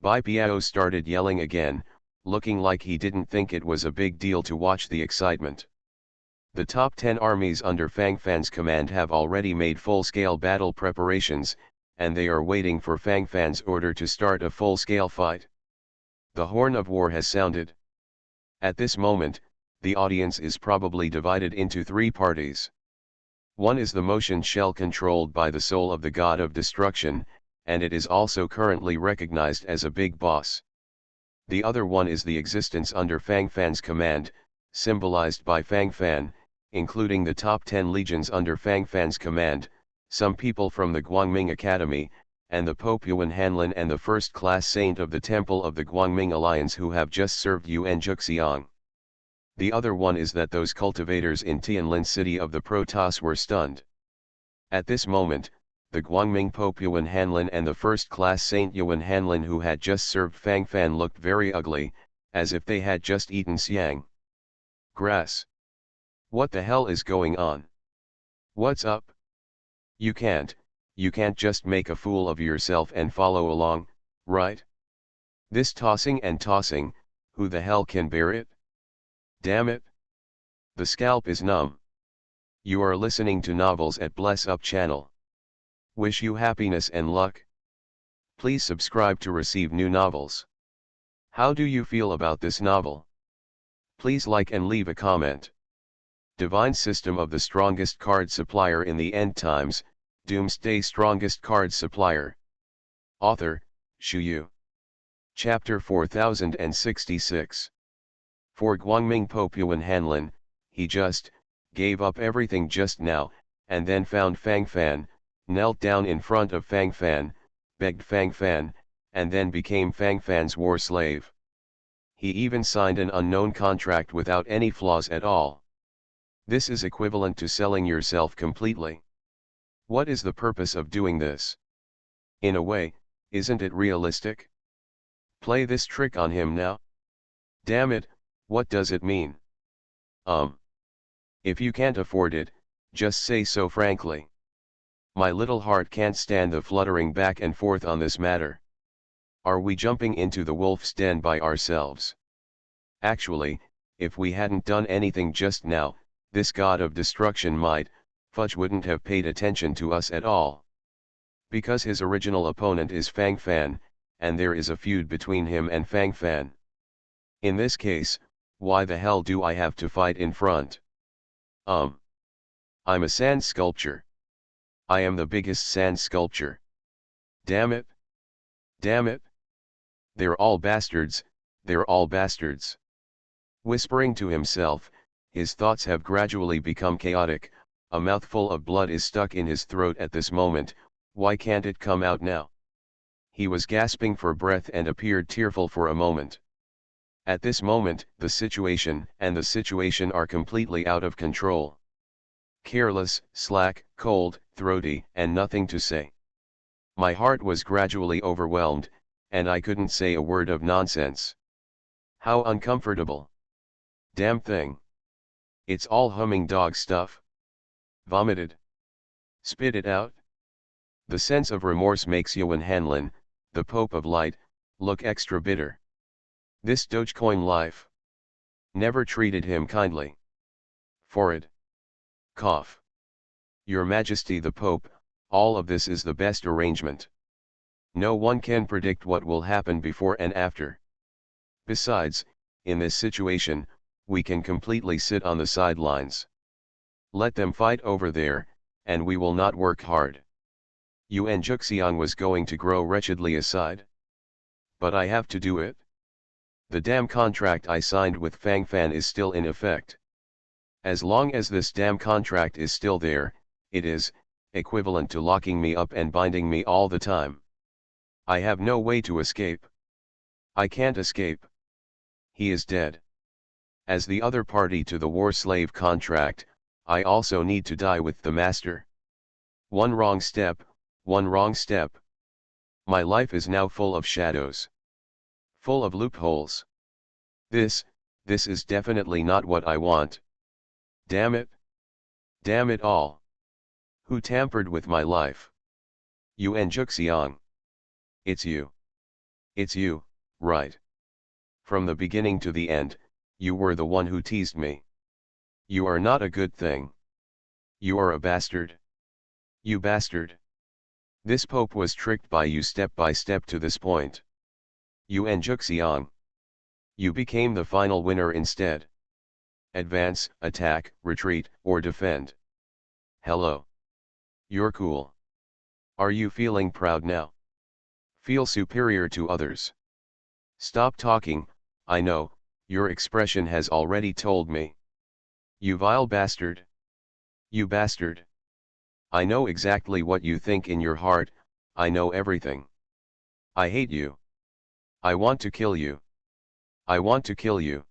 Bai Piao started yelling again, looking like he didn't think it was a big deal to watch the excitement. The top 10 armies under Fang Fan's command have already made full-scale battle preparations, and they are waiting for Fang Fan's order to start a full-scale fight. The horn of war has sounded. At this moment, the audience is probably divided into 3 parties. One is the motion shell controlled by the soul of the god of destruction, and it is also currently recognized as a big boss. The other one is the existence under Fang Fan's command, symbolized by Fang Fan, including the top 10 legions under Fang Fan's command, some people from the Guangming Academy, and the Pope Yuan Hanlin and the first-class saint of the Temple of the Guangming Alliance who have just served Yuan Juxiang. The other one is that those cultivators in Tianlin city of the Protoss were stunned. At this moment, the Guangming Pope Yuan Hanlin and the first-class saint Yuan Hanlin who had just served Fang Fan looked very ugly, as if they had just eaten xiang grass. What the hell is going on? What's up? You can't just make a fool of yourself and follow along, right? This tossing and tossing, who the hell can bear it? Damn it! The scalp is numb. You are listening to Novels at Bless Up channel. Wish you happiness and luck. Please subscribe to receive new novels. How do you feel about this novel? Please like and leave a comment. Divine System of the Strongest Card Supplier in the End Times, Doomsday Strongest Card Supplier. Author, Shu Yu. Chapter 4066. For Guangming Pope Yuan Hanlin, he just gave up everything just now, and then found Fang Fan, knelt down in front of Fang Fan, begged Fang Fan, and then became Fang Fan's war slave. He even signed an unknown contract without any flaws at all. This is equivalent to selling yourself completely. What is the purpose of doing this? In a way, isn't it realistic? Play this trick on him now. Damn it, what does it mean? If you can't afford it, just say so frankly. My little heart can't stand the fluttering back and forth on this matter. Are we jumping into the wolf's den by ourselves? Actually, if we hadn't done anything just now, this god of destruction Fudge wouldn't have paid attention to us at all. Because his original opponent is Fang Fan, and there is a feud between him and Fang Fan. In this case, why the hell do I have to fight in front? I'm a sand sculpture. I am the biggest sand sculpture. Damn it. Damn it. They're all bastards, they're all bastards. Whispering to himself, his thoughts have gradually become chaotic, a mouthful of blood is stuck in his throat at this moment, why can't it come out now? He was gasping for breath and appeared tearful for a moment. At this moment, the situation are completely out of control. Careless, slack, cold, throaty, and nothing to say. My heart was gradually overwhelmed, and I couldn't say a word of nonsense. How uncomfortable. Damn thing. It's all humming dog stuff. Vomited. Spit it out. The sense of remorse makes Yuan Hanlin, the Pope of Light, look extra bitter. This Dogecoin life never treated him kindly. Forehead. Cough. Your Majesty the Pope, all of this is the best arrangement. No one can predict what will happen before and after. Besides, in this situation, we can completely sit on the sidelines. Let them fight over there, and we will not work hard. Yuan Juxiang was going to grow wretchedly aside. But I have to do it. The damn contract I signed with Fang Fan is still in effect. As long as this damn contract is still there, it is equivalent to locking me up and binding me all the time. I have no way to escape. I can't escape. He is dead. As the other party to the war slave contract, I also need to die with the master. One wrong step, one wrong step. My life is now full of shadows. Full of loopholes. This is definitely not what I want. Damn it. Damn it all. Who tampered with my life? Yuan Juxiang. It's you. It's you, right. From the beginning to the end, you were the one who teased me. You are not a good thing. You are a bastard. You bastard. This Pope was tricked by you step by step to this point. Yuan Juxiang. You became the final winner instead. Advance, attack, retreat, or defend. Hello. You're cool. Are you feeling proud now? Feel superior to others. Stop talking, I know, your expression has already told me. You vile bastard. You bastard. I know exactly what you think in your heart, I know everything. I hate you. I want to kill you. I want to kill you.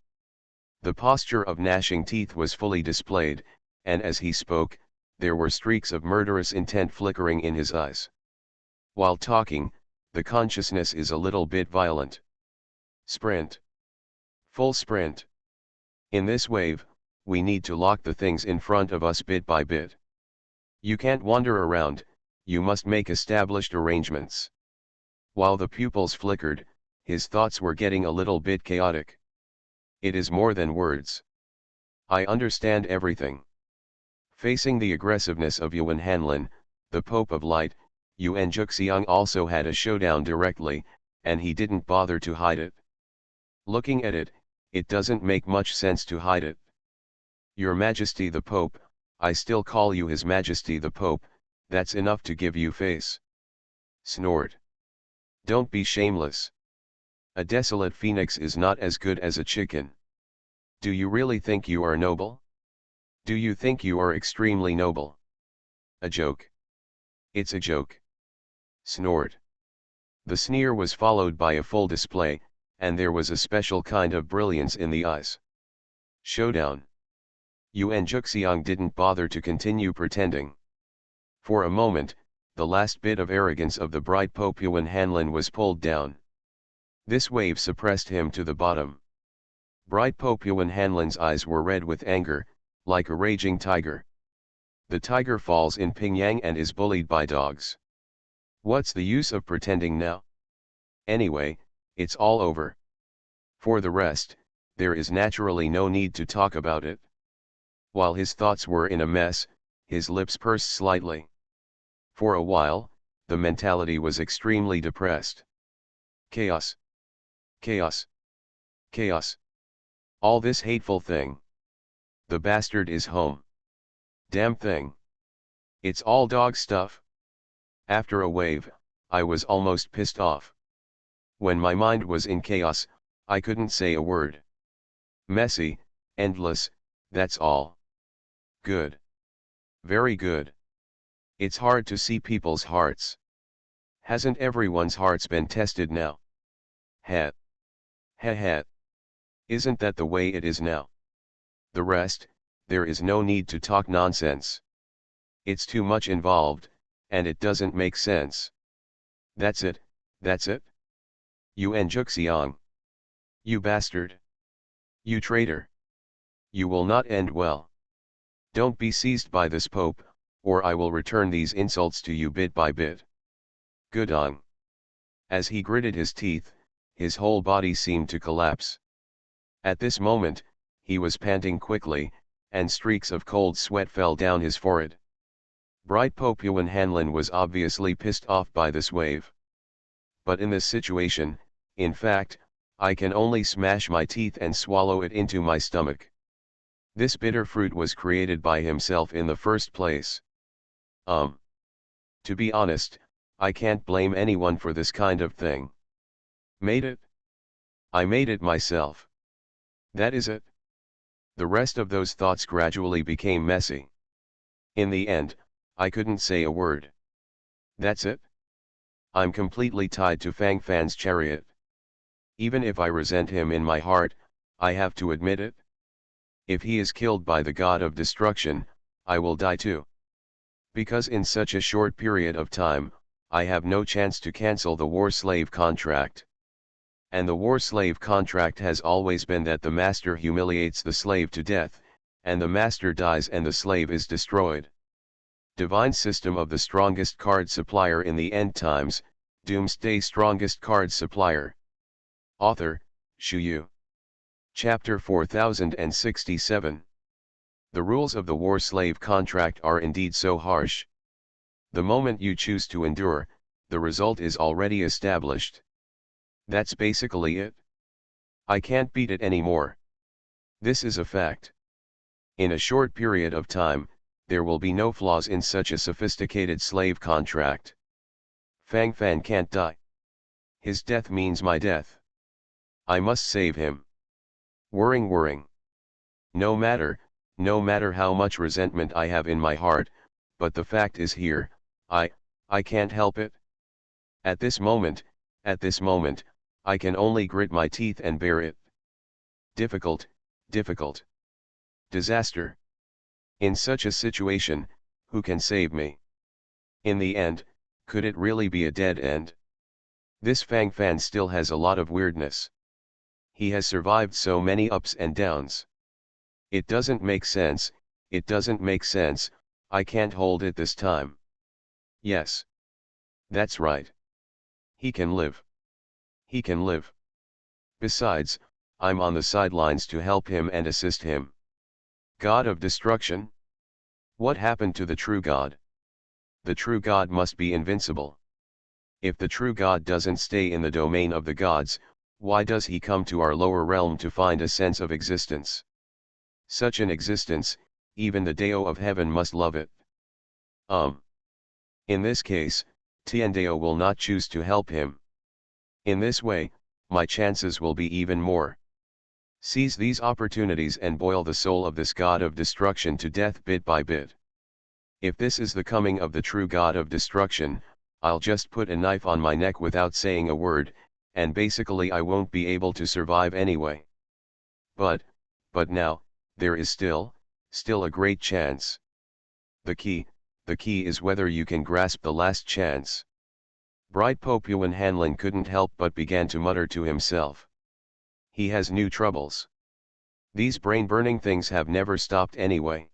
The posture of gnashing teeth was fully displayed, and as he spoke, there were streaks of murderous intent flickering in his eyes. While talking, the consciousness is a little bit violent. Sprint. Full sprint. In this wave, we need to lock the things in front of us bit by bit. You can't wander around, you must make established arrangements. While the pupils flickered, his thoughts were getting a little bit chaotic. It is more than words. I understand everything. Facing the aggressiveness of Yuan Hanlin, the Pope of Light, Yuan Juxiang also had a showdown directly, and he didn't bother to hide it. Looking at it, it doesn't make much sense to hide it. Your Majesty the Pope, I still call you His Majesty the Pope, that's enough to give you face. Snort. Don't be shameless. A desolate phoenix is not as good as a chicken. Do you really think you are noble? Do you think you are extremely noble? A joke. It's a joke. Snort. The sneer was followed by a full display, and there was a special kind of brilliance in the eyes. Showdown. Yuan Juxiang didn't bother to continue pretending. For a moment, the last bit of arrogance of the bright Pope Yuan Hanlin was pulled down. This wave suppressed him to the bottom. Bright Pope Yuan Hanlin's eyes were red with anger, like a raging tiger. The tiger falls in Pingyang and is bullied by dogs. What's the use of pretending now? Anyway, it's all over. For the rest, there is naturally no need to talk about it. While his thoughts were in a mess, his lips pursed slightly. For a while, the mentality was extremely depressed. Chaos. Chaos. Chaos. All this hateful thing. The bastard is home. Damn thing. It's all dog stuff. After a wave, I was almost pissed off. When my mind was in chaos, I couldn't say a word. Messy, endless, that's all. Good. Very good. It's hard to see people's hearts. Hasn't everyone's hearts been tested now? Heh. Heh heh. Isn't that the way it is now? The rest, there is no need to talk nonsense. It's too much involved, and it doesn't make sense. That's it, that's it. Yuan Juxiang. You bastard. You traitor. You will not end well. Don't be seized by this Pope, or I will return these insults to you bit by bit. Gudong. As he gritted his teeth, his whole body seemed to collapse. At this moment, he was panting quickly, and streaks of cold sweat fell down his forehead. Bright Pope Yuan Hanlin was obviously pissed off by this wave. But in this situation, in fact, I can only smash my teeth and swallow it into my stomach. This bitter fruit was created by himself in the first place. To be honest, I can't blame anyone for this kind of thing. Made it? I made it myself. That is it. The rest of those thoughts gradually became messy. In the end, I couldn't say a word. That's it. I'm completely tied to Fang Fan's chariot. Even if I resent him in my heart, I have to admit it. If he is killed by the god of destruction, I will die too. Because in such a short period of time, I have no chance to cancel the war slave contract. And the war slave contract has always been that the master humiliates the slave to death, and the master dies and the slave is destroyed. Divine System of the Strongest Card Supplier in the End Times, Doomsday Strongest Card Supplier. Author, Shu Yu. Chapter 4067. The rules of the war slave contract are indeed so harsh. The moment you choose to endure, the result is already established. That's basically it. I can't beat it anymore. This is a fact. In a short period of time, there will be no flaws in such a sophisticated slave contract. Fang Fan can't die. His death means my death. I must save him. Whirring. No matter how much resentment I have in my heart, but the fact is here, I can't help it. At this moment, I can only grit my teeth and bear it. Difficult. Disaster. In such a situation, who can save me? In the end, could it really be a dead end? This Fang Fan still has a lot of weirdness. He has survived so many ups and downs. It doesn't make sense, I can't hold it this time. Yes. That's right. He can live. Besides, I'm on the sidelines to help him and assist him. God of destruction? What happened to the true God? The true God must be invincible. If the true God doesn't stay in the domain of the gods, why does he come to our lower realm to find a sense of existence? Such an existence, even the Deo of heaven must love it. In this case, Tiandeo will not choose to help him. In this way, my chances will be even more. Seize these opportunities and boil the soul of this god of destruction to death bit by bit. If this is the coming of the true god of destruction, I'll just put a knife on my neck without saying a word, and basically I won't be able to survive anyway. But now, there is still a great chance. The key is whether you can grasp the last chance. Bright Pope Yuan Hanlin couldn't help but began to mutter to himself. He has new troubles. These brain-burning things have never stopped anyway.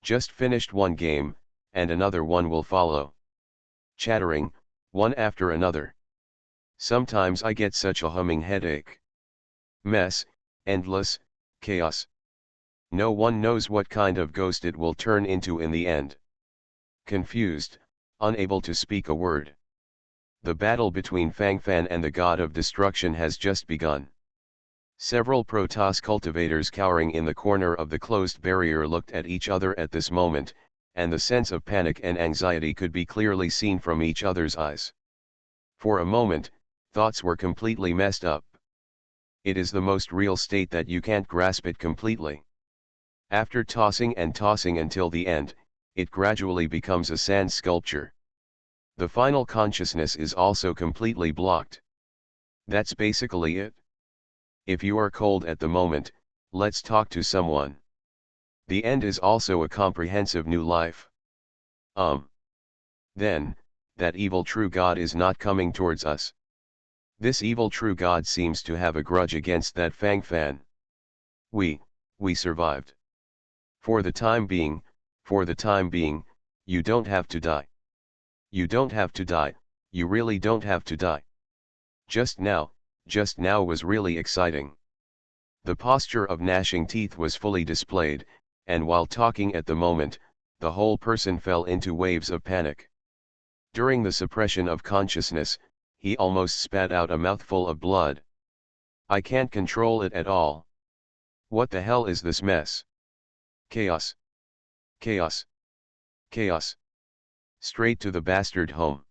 Just finished one game, and another one will follow. Chattering, one after another. Sometimes I get such a humming headache. Mess, endless, chaos. No one knows what kind of ghost it will turn into in the end. Confused, unable to speak a word. The battle between Fang Fan and the god of destruction has just begun. Several Protoss cultivators cowering in the corner of the closed barrier looked at each other at this moment, and the sense of panic and anxiety could be clearly seen from each other's eyes. For a moment, thoughts were completely messed up. It is the most real state that you can't grasp it completely. After tossing and tossing until the end, it gradually becomes a sand sculpture. The final consciousness is also completely blocked. That's basically it. If you are cold at the moment, let's talk to someone. The end is also a comprehensive new life. Then, that evil true God is not coming towards us. This evil true God seems to have a grudge against that Fang Fan. We survived. For the time being, you don't have to die. You don't have to die, you really don't have to die. Just now was really exciting. The posture of gnashing teeth was fully displayed, and while talking at the moment, the whole person fell into waves of panic. During the suppression of consciousness, he almost spat out a mouthful of blood. I can't control it at all. What the hell is this mess? Chaos. Straight to the bastard home.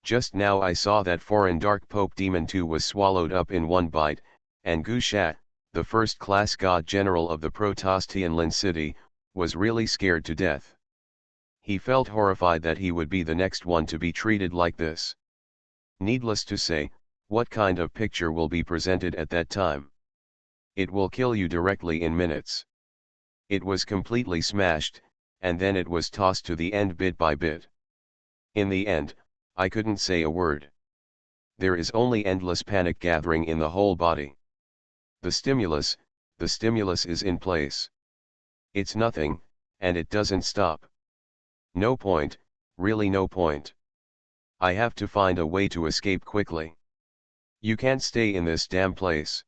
Just now I saw that foreign dark Pope Demon 2 was swallowed up in one bite, and Gushat, the first-class god general of the Protoss Tianlin city, was really scared to death. He felt horrified that he would be the next one to be treated like this. Needless to say, What kind of picture will be presented at that time? It will kill you directly in minutes. It was completely smashed, and then it was tossed to the end bit by bit. In the end, I couldn't say a word. There is only endless panic gathering in the whole body. The stimulus is in place. It's nothing, and it doesn't stop. No point, really no point. I have to find a way to escape quickly. You can't stay in this damn place.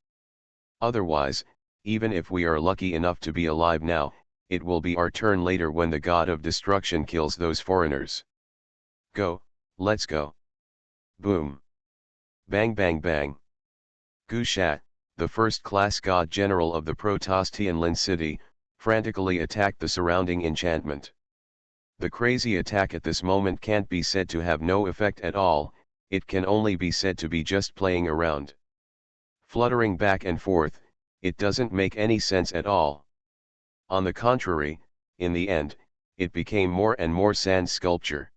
Otherwise, even if we are lucky enough to be alive now, it will be our turn later when the god of destruction kills those foreigners. Go, let's go. Boom. Bang bang bang. Gushat, the first-class god general of the Protostian city, frantically attacked the surrounding enchantment. The crazy attack at this moment can't be said to have no effect at all, it can only be said to be just playing around. Fluttering back and forth, it doesn't make any sense at all. On the contrary, in the end, it became more and more sand sculpture.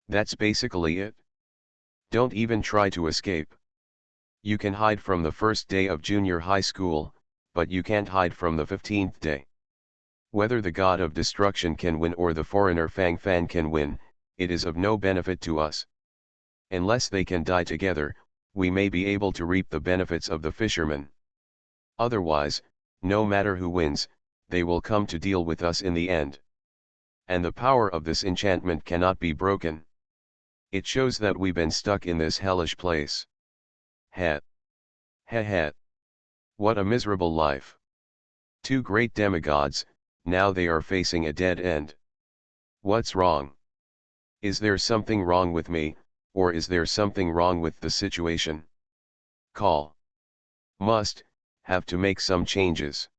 That's basically it. Don't even try to escape. You can hide from the first day of junior high school, but you can't hide from the 15th day. Whether the god of destruction can win or the foreigner Fang Fan can win, it is of no benefit to us. Unless they can die together, we may be able to reap the benefits of the fisherman. Otherwise, no matter who wins, they will come to deal with us in the end. And the power of this enchantment cannot be broken. It shows that we've been stuck in this hellish place. Heh. Heh heh. What a miserable life. Two great demigods, now they are facing a dead end. What's wrong? Is there something wrong with me, or is there something wrong with the situation? Call. Have to make some changes.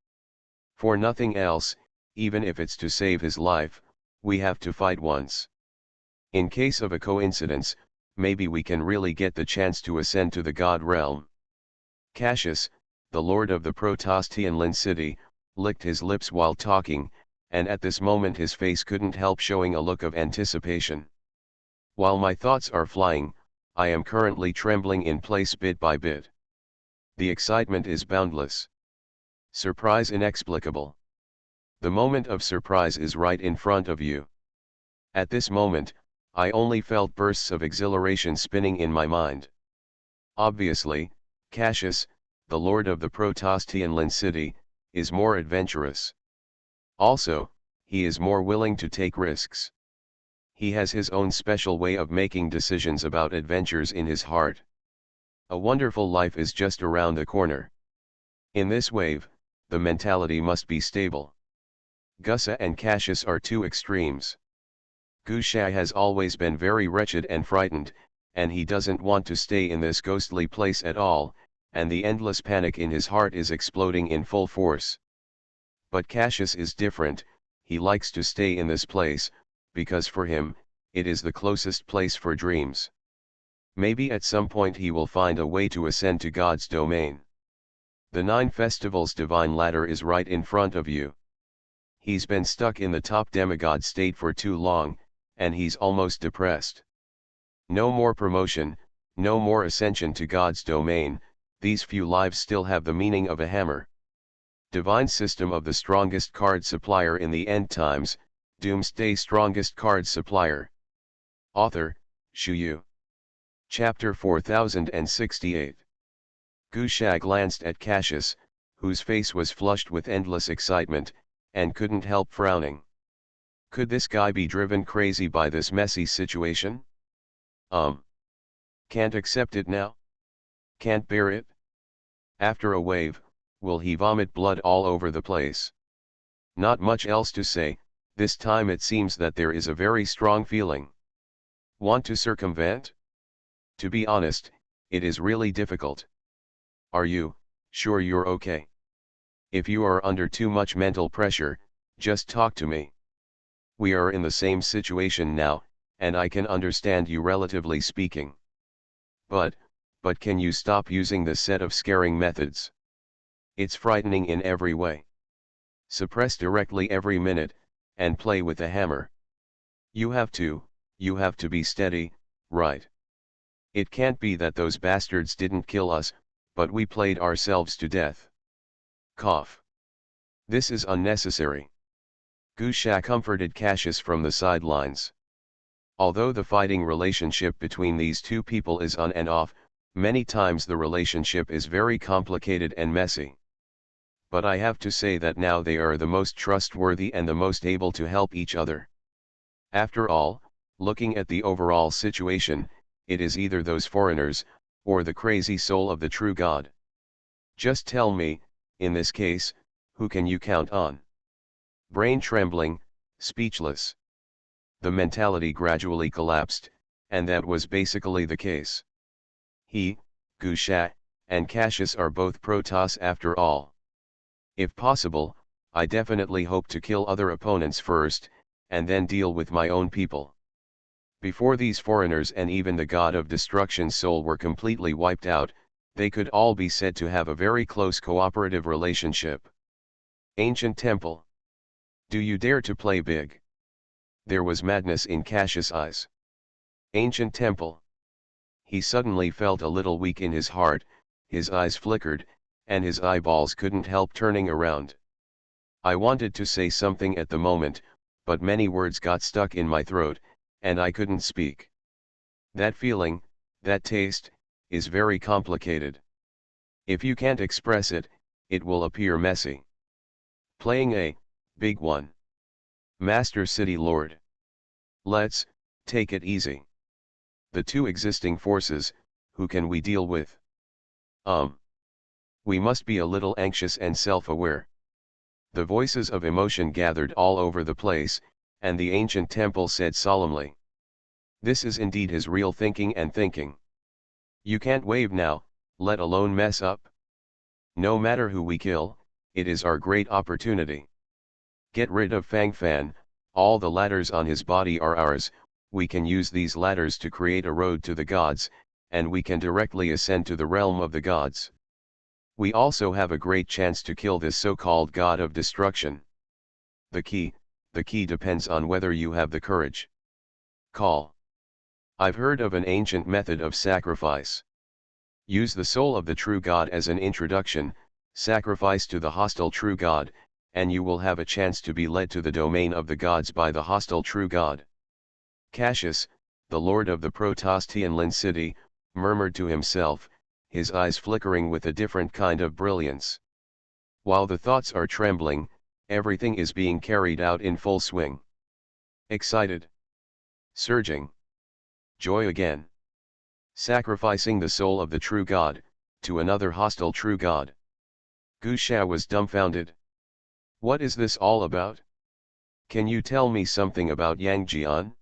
For nothing else, even if it's to save his life, we have to fight once. In case of a coincidence, maybe we can really get the chance to ascend to the god realm. Cassius, the lord of the Protostian city, licked his lips while talking, and at this moment his face couldn't help showing a look of anticipation. While my thoughts are flying, I am currently trembling in place bit by bit. The excitement is boundless. Surprise inexplicable. The moment of surprise is right in front of you. At this moment, I only felt bursts of exhilaration spinning in my mind. Obviously, Cassius, the lord of the Protostian city, is more adventurous. Also, he is more willing to take risks. He has his own special way of making decisions about adventures in his heart. A wonderful life is just around the corner. In this wave, the mentality must be stable. Gusa and Cassius are two extremes. Gushai has always been very wretched and frightened, and he doesn't want to stay in this ghostly place at all, and the endless panic in his heart is exploding in full force. But Cassius is different, he likes to stay in this place, because for him, it is the closest place for dreams. Maybe at some point he will find a way to ascend to God's domain. The 9 Festivals divine ladder is right in front of you. He's been stuck in the top demigod state for too long, and he's almost depressed. No more promotion, no more ascension to God's domain, these few lives still have the meaning of a hammer. Divine system of the strongest card supplier in the end times, Doomsday strongest card supplier. Author, Shu Yu. Chapter 4068. Gushai glanced at Cassius, whose face was flushed with endless excitement, and couldn't help frowning. Could this guy be driven crazy by this messy situation? Can't accept it now? Can't bear it? After a wave, will he vomit blood all over the place? Not much else to say, this time it seems that there is a very strong feeling. Want to circumvent? To be honest, it is really difficult. Are you sure you're okay? If you are under too much mental pressure, just talk to me. We are in the same situation now, and I can understand you relatively speaking. But can you stop using this set of scaring methods? It's frightening in every way. Suppress directly every minute, and play with the hammer. You have to be steady, right? It can't be that those bastards didn't kill us, but we played ourselves to death. Cough. This is unnecessary. Gusha comforted Cassius from the sidelines. Although the fighting relationship between these two people is on and off, many times the relationship is very complicated and messy. But I have to say that now they are the most trustworthy and the most able to help each other. After all, looking at the overall situation, it is either those foreigners, or the crazy soul of the true God. Just tell me, in this case, who can you count on? Brain trembling, speechless. The mentality gradually collapsed, and that was basically the case. He, Gusha, and Cassius are both Protoss after all. If possible, I definitely hope to kill other opponents first, and then deal with my own people. Before these foreigners and even the god of destruction's soul were completely wiped out, they could all be said to have a very close cooperative relationship. Ancient Temple. Do you dare to play big? There was madness in Cassius' eyes. Ancient Temple. He suddenly felt a little weak in his heart, his eyes flickered, and his eyeballs couldn't help turning around. I wanted to say something at the moment, but many words got stuck in my throat, and I couldn't speak. That feeling, that taste, is very complicated. If you can't express it, it will appear messy. Playing a big one. Master City Lord. Let's take it easy. The two existing forces, who can we deal with? We must be a little anxious and self-aware. The voices of emotion gathered all over the place, and the ancient temple said solemnly. This is indeed his real thinking and thinking. You can't wave now, let alone mess up. No matter who we kill, it is our great opportunity. Get rid of Fang Fan, all the ladders on his body are ours, we can use these ladders to create a road to the gods, and we can directly ascend to the realm of the gods. We also have a great chance to kill this so-called god of destruction. The key depends on whether you have the courage. Call. I've heard of an ancient method of sacrifice. Use the soul of the true God as an introduction, sacrifice to the hostile true God, and you will have a chance to be led to the domain of the gods by the hostile true God. Cassius, the lord of the Protoss Tianlin city, murmured to himself, his eyes flickering with a different kind of brilliance. While the thoughts are trembling, everything is being carried out in full swing. Excited. Surging. Joy again. Sacrificing the soul of the true God, to another hostile true God. Gusha was dumbfounded. What is this all about? Can you tell me something about Yang Jian?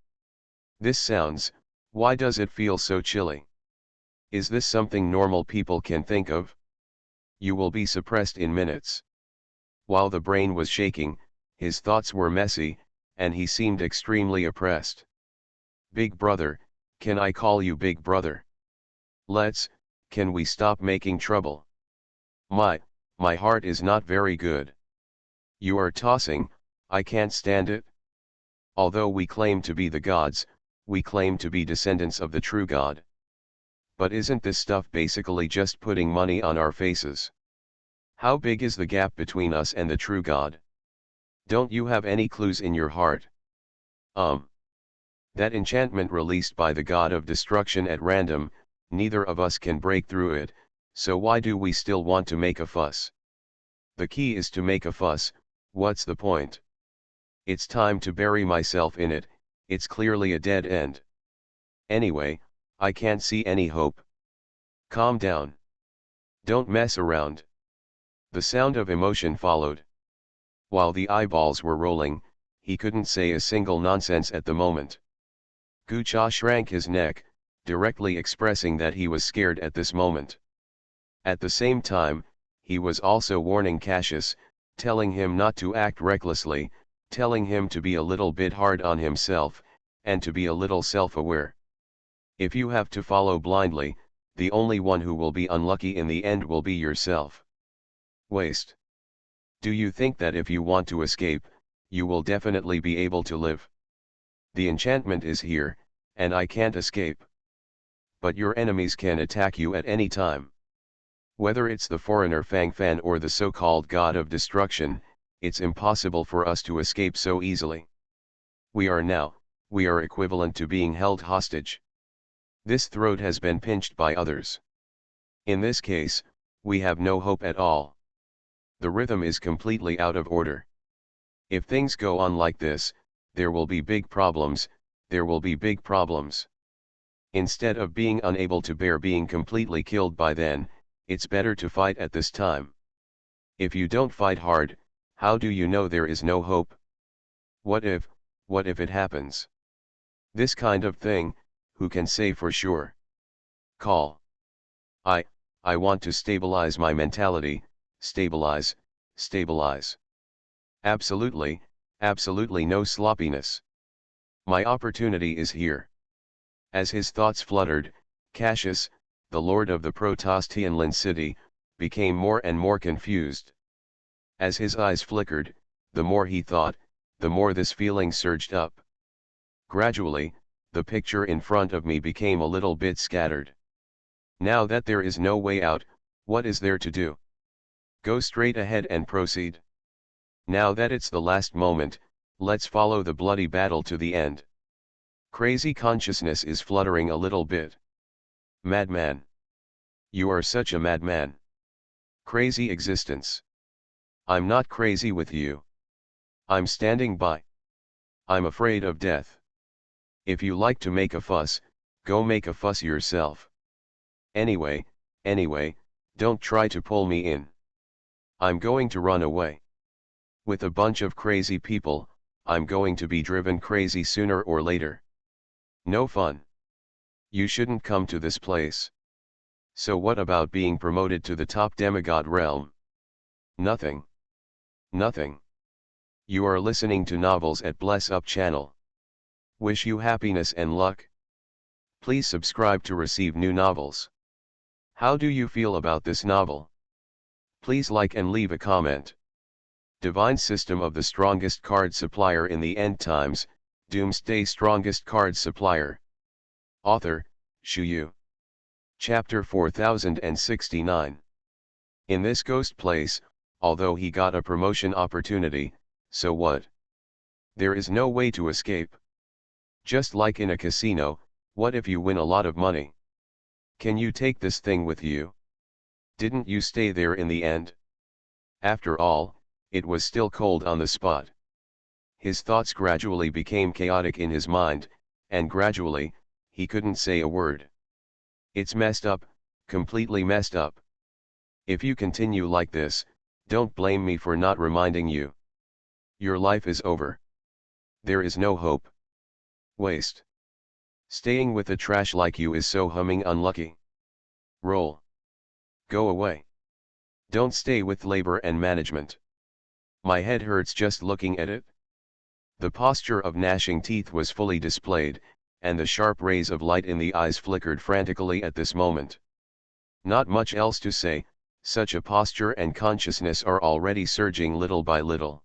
This sounds, why does it feel so chilly? Is this something normal people can think of? You will be suppressed in minutes. While the brain was shaking, his thoughts were messy, and he seemed extremely oppressed. Big brother, can I call you big brother? Can we stop making trouble? My heart is not very good. You are tossing, I can't stand it. Although we claim to be the gods, we claim to be descendants of the true God. But isn't this stuff basically just putting money on our faces? How big is the gap between us and the true God? Don't you have any clues in your heart? That enchantment released by the god of destruction at random, neither of us can break through it, so why do we still want to make a fuss? The key is to make a fuss, what's the point? It's time to bury myself in it, it's clearly a dead end. Anyway, I can't see any hope. Calm down. Don't mess around. The sound of emotion followed. While the eyeballs were rolling, he couldn't say a single nonsense at the moment. Gucha shrank his neck, directly expressing that he was scared at this moment. At the same time, he was also warning Cassius, telling him not to act recklessly, telling him to be a little bit hard on himself, and to be a little self-aware. If you have to follow blindly, the only one who will be unlucky in the end will be yourself. Waste. Do you think that if you want to escape, you will definitely be able to live? The enchantment is here, and I can't escape. but your enemies can attack you at any time. Whether it's the foreigner Fang Fan or the so-called god of destruction, it's impossible for us to escape so easily. We are equivalent to being held hostage. This throat has been pinched by others. In this case, we have no hope at all. The rhythm is completely out of order. If things go on like this, there will be big problems, there will be big problems. Instead of being unable to bear being completely killed by then, it's better to fight at this time. If you don't fight hard, how do you know there is no hope? What if it happens? This kind of thing, who can say for sure? Call. I want to stabilize my mentality, stabilize. Absolutely no sloppiness. My opportunity is here. As his thoughts fluttered, Cassius, the lord of the Protostianland city, became more and more confused. As his eyes flickered, the more he thought, the more this feeling surged up. Gradually, the picture in front of me became a little bit scattered. Now that there is no way out, what is there to do? Go straight ahead and proceed. Now that it's the last moment, let's follow the bloody battle to the end. Crazy consciousness is fluttering a little bit. Madman. You are such a madman. Crazy existence. I'm not crazy with you. I'm standing by. I'm afraid of death. If you like to make a fuss, go make a fuss yourself. Anyway, don't try to pull me in. I'm going to run away. With a bunch of crazy people, I'm going to be driven crazy sooner or later. No fun. You shouldn't come to this place. So what about being promoted to the top demigod realm? Nothing. You are listening to novels at Bless Up channel. Wish you happiness and luck. Please subscribe to receive new novels. How do you feel about this novel? Please like and leave a comment. Divine System of the Strongest Card Supplier in the End Times, Doomsday Strongest Card Supplier. Author, Shu Yu. Chapter 4069. In this ghost place, although he got a promotion opportunity, so what? There is no way to escape. Just like in a casino, what if you win a lot of money? Can you take this thing with you? Didn't you stay there in the end? After all, it was still cold on the spot. His thoughts gradually became chaotic in his mind, and gradually, he couldn't say a word. It's messed up, completely messed up. If you continue like this, don't blame me for not reminding you. Your life is over. There is no hope. Waste. Staying with a trash like you is so humming unlucky. Roll. Go away. Don't stay with labor and management. My head hurts just looking at it. The posture of gnashing teeth was fully displayed, and the sharp rays of light in the eyes flickered frantically at this moment. Not much else to say, such a posture and consciousness are already surging little by little.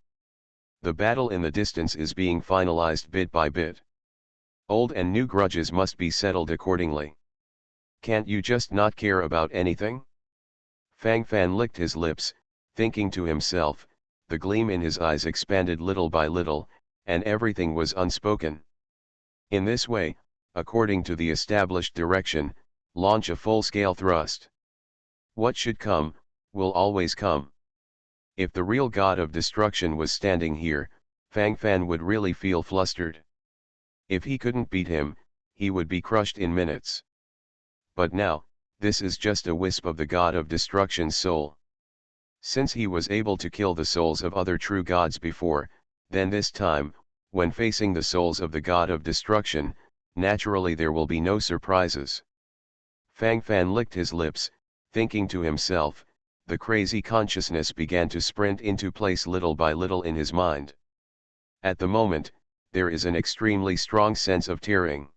The battle in the distance is being finalized bit by bit. Old and new grudges must be settled accordingly. Can't you just not care about anything? Fang Fan licked his lips, thinking to himself, the gleam in his eyes expanded little by little, and everything was unspoken. In this way, according to the established direction, launch a full-scale thrust. What should come, will always come. If the real god of destruction was standing here, Fang Fan would really feel flustered. If he couldn't beat him, he would be crushed in minutes. But now, this is just a wisp of the god of destruction's soul. Since he was able to kill the souls of other true gods before, then this time, when facing the souls of the god of destruction, naturally there will be no surprises. Fang Fan licked his lips, thinking to himself, the crazy consciousness began to sprint into place little by little in his mind. At the moment, there is an extremely strong sense of tearing.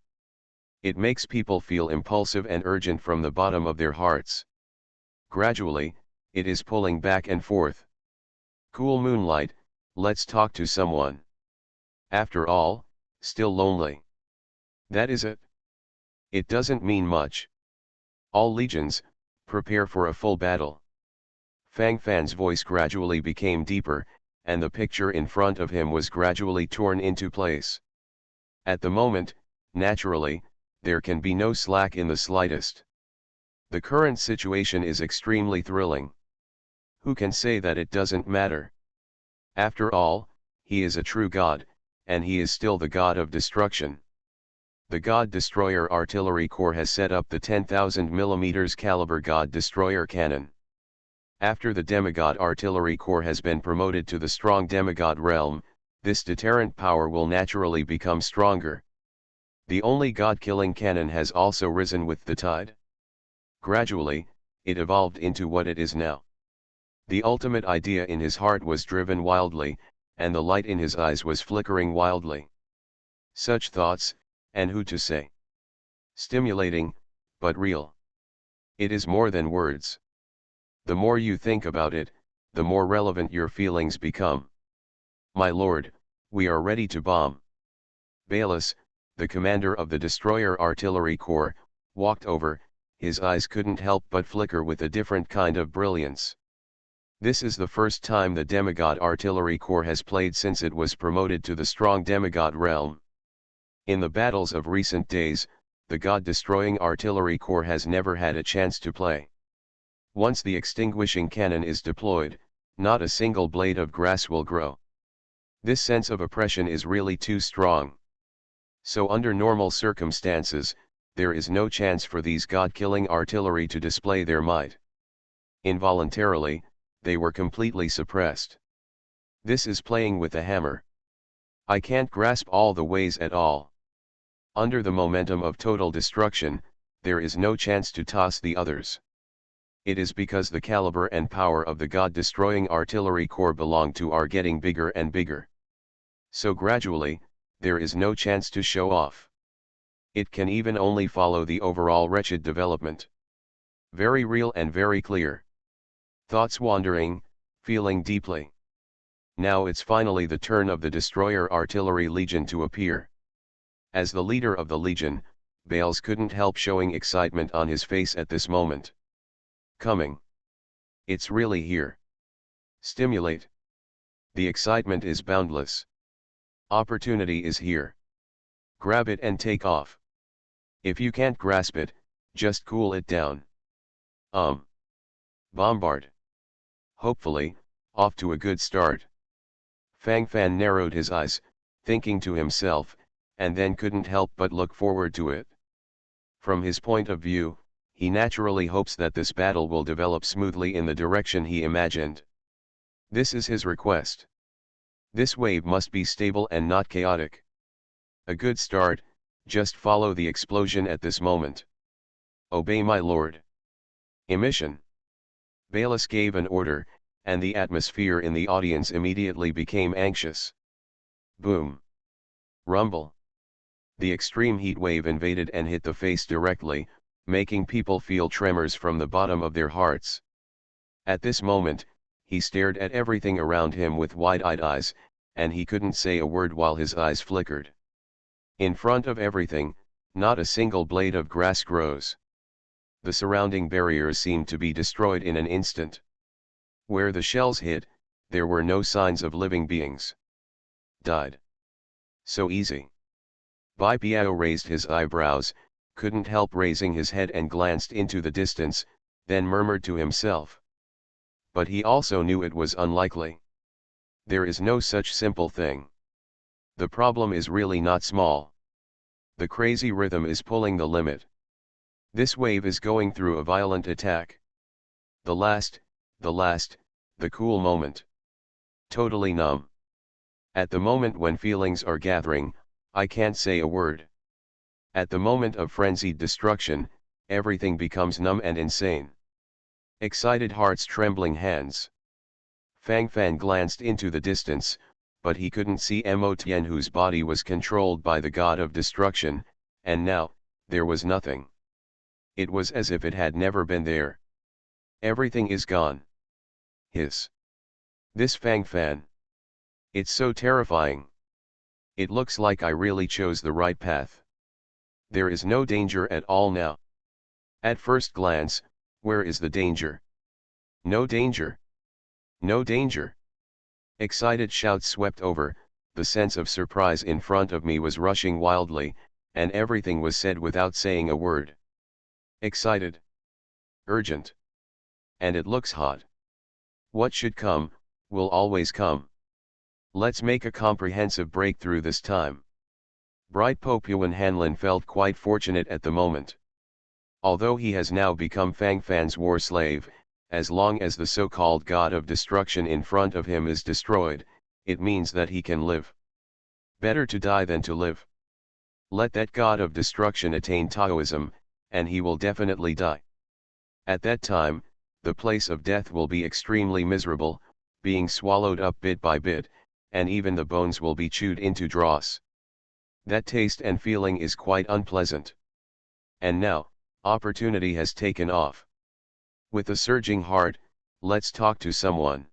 It makes people feel impulsive and urgent from the bottom of their hearts. Gradually, it is pulling back and forth. Cool moonlight, let's talk to someone. After all, still lonely. That is it. It doesn't mean much. All legions, prepare for a full battle. Fang Fan's voice gradually became deeper, and the picture in front of him was gradually torn into place. At the moment, naturally, there can be no slack in the slightest. The current situation is extremely thrilling. Who can say that it doesn't matter? After all, he is a true god, and he is still the god of destruction. The God Destroyer Artillery Corps has set up the 10,000 mm caliber God Destroyer cannon. After the Demigod Artillery Corps has been promoted to the strong Demigod realm, this deterrent power will naturally become stronger. The only god-killing cannon has also risen with the tide. Gradually, it evolved into what it is now. The ultimate idea in his heart was driven wildly, and the light in his eyes was flickering wildly. Such thoughts, and who to say? Stimulating, but real. It is more than words. The more you think about it, the more relevant your feelings become. My lord, we are ready to bomb. Bayless, the commander of the Destroyer Artillery Corps, walked over. His eyes couldn't help but flicker with a different kind of brilliance. This is the first time the Demigod Artillery Corps has played since it was promoted to the strong Demigod realm. In the battles of recent days, the God-destroying Artillery Corps has never had a chance to play. Once the extinguishing cannon is deployed, not a single blade of grass will grow. This sense of oppression is really too strong. So under normal circumstances, there is no chance for these god-killing artillery to display their might. Involuntarily, they were completely suppressed. This is playing with a hammer. I can't grasp all the ways at all. Under the momentum of total destruction, there is no chance to toss the others. It is because the caliber and power of the God-destroying artillery corps belong to are getting bigger and bigger. So gradually, there is no chance to show off. It can even only follow the overall wretched development. Very real and very clear. Thoughts wandering, feeling deeply. Now it's finally the turn of the Destroyer Artillery Legion to appear. As the leader of the Legion, Bales couldn't help showing excitement on his face at this moment. Coming. It's really here. Stimulate. The excitement is boundless. Opportunity is here. Grab it and take off. If you can't grasp it, just cool it down. Bombard. Hopefully, off to a good start. Fang Fan narrowed his eyes, thinking to himself, and then couldn't help but look forward to it. From his point of view, he naturally hopes that this battle will develop smoothly in the direction he imagined. This is his request. This wave must be stable and not chaotic. A good start, just follow the explosion at this moment. Obey my lord. Emission. Bayless gave an order, and the atmosphere in the audience immediately became anxious. Boom. Rumble. The extreme heat wave invaded and hit the face directly, making people feel tremors from the bottom of their hearts. At this moment, he stared at everything around him with wide-eyed eyes, and he couldn't say a word while his eyes flickered. In front of everything, not a single blade of grass grows. The surrounding barriers seemed to be destroyed in an instant. Where the shells hit, there were no signs of living beings. Died. So easy. Bai Piao raised his eyebrows, couldn't help raising his head and glanced into the distance, then murmured to himself. But he also knew it was unlikely. There is no such simple thing. The problem is really not small. The crazy rhythm is pulling the limit. This wave is going through a violent attack. The cool moment. Totally numb. At the moment when feelings are gathering, I can't say a word. At the moment of frenzied destruction, everything becomes numb and insane. Excited hearts, trembling hands. Fang Fan glanced into the distance, but he couldn't see Mo Tian, whose body was controlled by the god of destruction, and now, there was nothing. It was as if it had never been there. Everything is gone. Hiss. This Fang Fan. It's so terrifying. It looks like I really chose the right path. There is no danger at all now. At first glance, where is the danger? No danger. No danger. Excited shouts swept over, the sense of surprise in front of me was rushing wildly, and everything was said without saying a word. Excited. Urgent. And it looks hot. What should come, will always come. Let's make a comprehensive breakthrough this time. Bright Pope Yuan Hanlin felt quite fortunate at the moment. Although he has now become Fang Fan's war slave, as long as the so-called god of destruction in front of him is destroyed, it means that he can live. Better to die than to live. Let that god of destruction attain Taoism, and he will definitely die. At that time, the place of death will be extremely miserable, being swallowed up bit by bit, and even the bones will be chewed into dross. That taste and feeling is quite unpleasant. And now, opportunity has taken off. With a surging heart, let's talk to someone.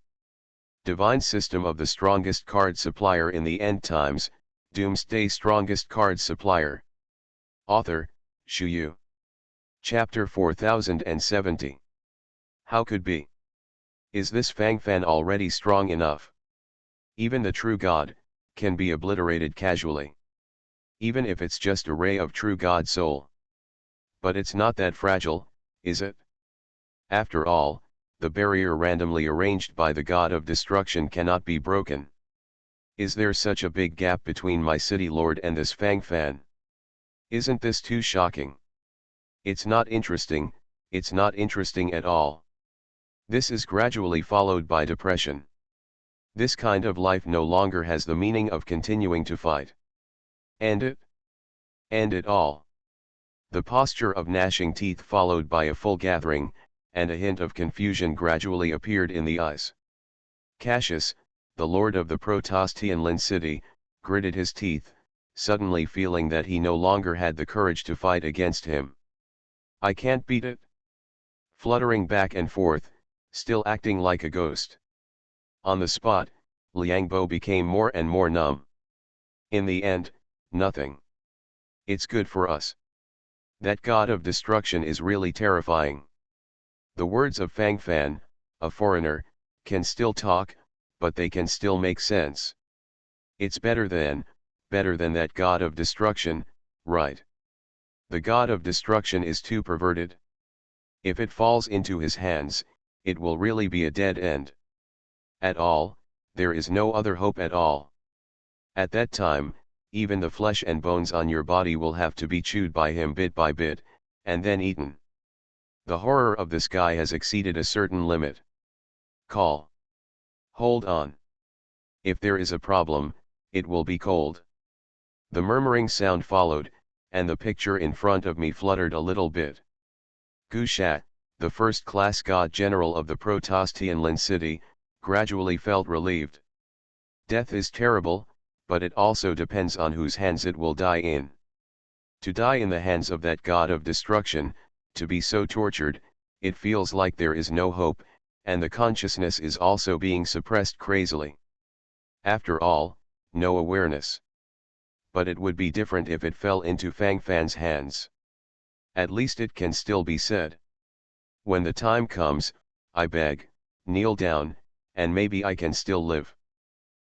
Divine System of the Strongest Card Supplier in the End Times, Doomsday Strongest Card Supplier. Author, Shu Yu. Chapter 4070. How could be? Is this Fang Fan already strong enough? Even the true God can be obliterated casually. Even if it's just a ray of true God soul. But it's not that fragile, is it? After all, the barrier randomly arranged by the god of destruction cannot be broken. Is there such a big gap between my city lord and this Fang Fan? Isn't this too shocking? It's not interesting at all. This is gradually followed by depression. This kind of life no longer has the meaning of continuing to fight. End it? End it all. The posture of gnashing teeth followed by a full gathering, and a hint of confusion gradually appeared in the eyes. Cassius, the lord of the Protostian city, gritted his teeth, suddenly feeling that he no longer had the courage to fight against him. I can't beat it. Fluttering back and forth, still acting like a ghost. On the spot, Liangbo became more and more numb. In the end, nothing. It's good for us. That god of destruction is really terrifying. The words of Fang Fan, a foreigner, can still talk, but they can still make sense. It's better than that god of destruction, right? The god of destruction is too perverted. If it falls into his hands, it will really be a dead end. At all, there is no other hope at all. At that time, even the flesh and bones on your body will have to be chewed by him bit by bit, and then eaten. The horror of this guy has exceeded a certain limit. Call. Hold on. If there is a problem, it will be cold. The murmuring sound followed, and the picture in front of me fluttered a little bit. Gushat, the first-class god general of the Protostian city, gradually felt relieved. Death is terrible, but it also depends on whose hands it will die in. To die in the hands of that god of destruction, to be so tortured, it feels like there is no hope, and the consciousness is also being suppressed crazily. After all, no awareness. But it would be different if it fell into Fang Fan's hands. At least it can still be said. When the time comes, I beg, kneel down, and maybe I can still live.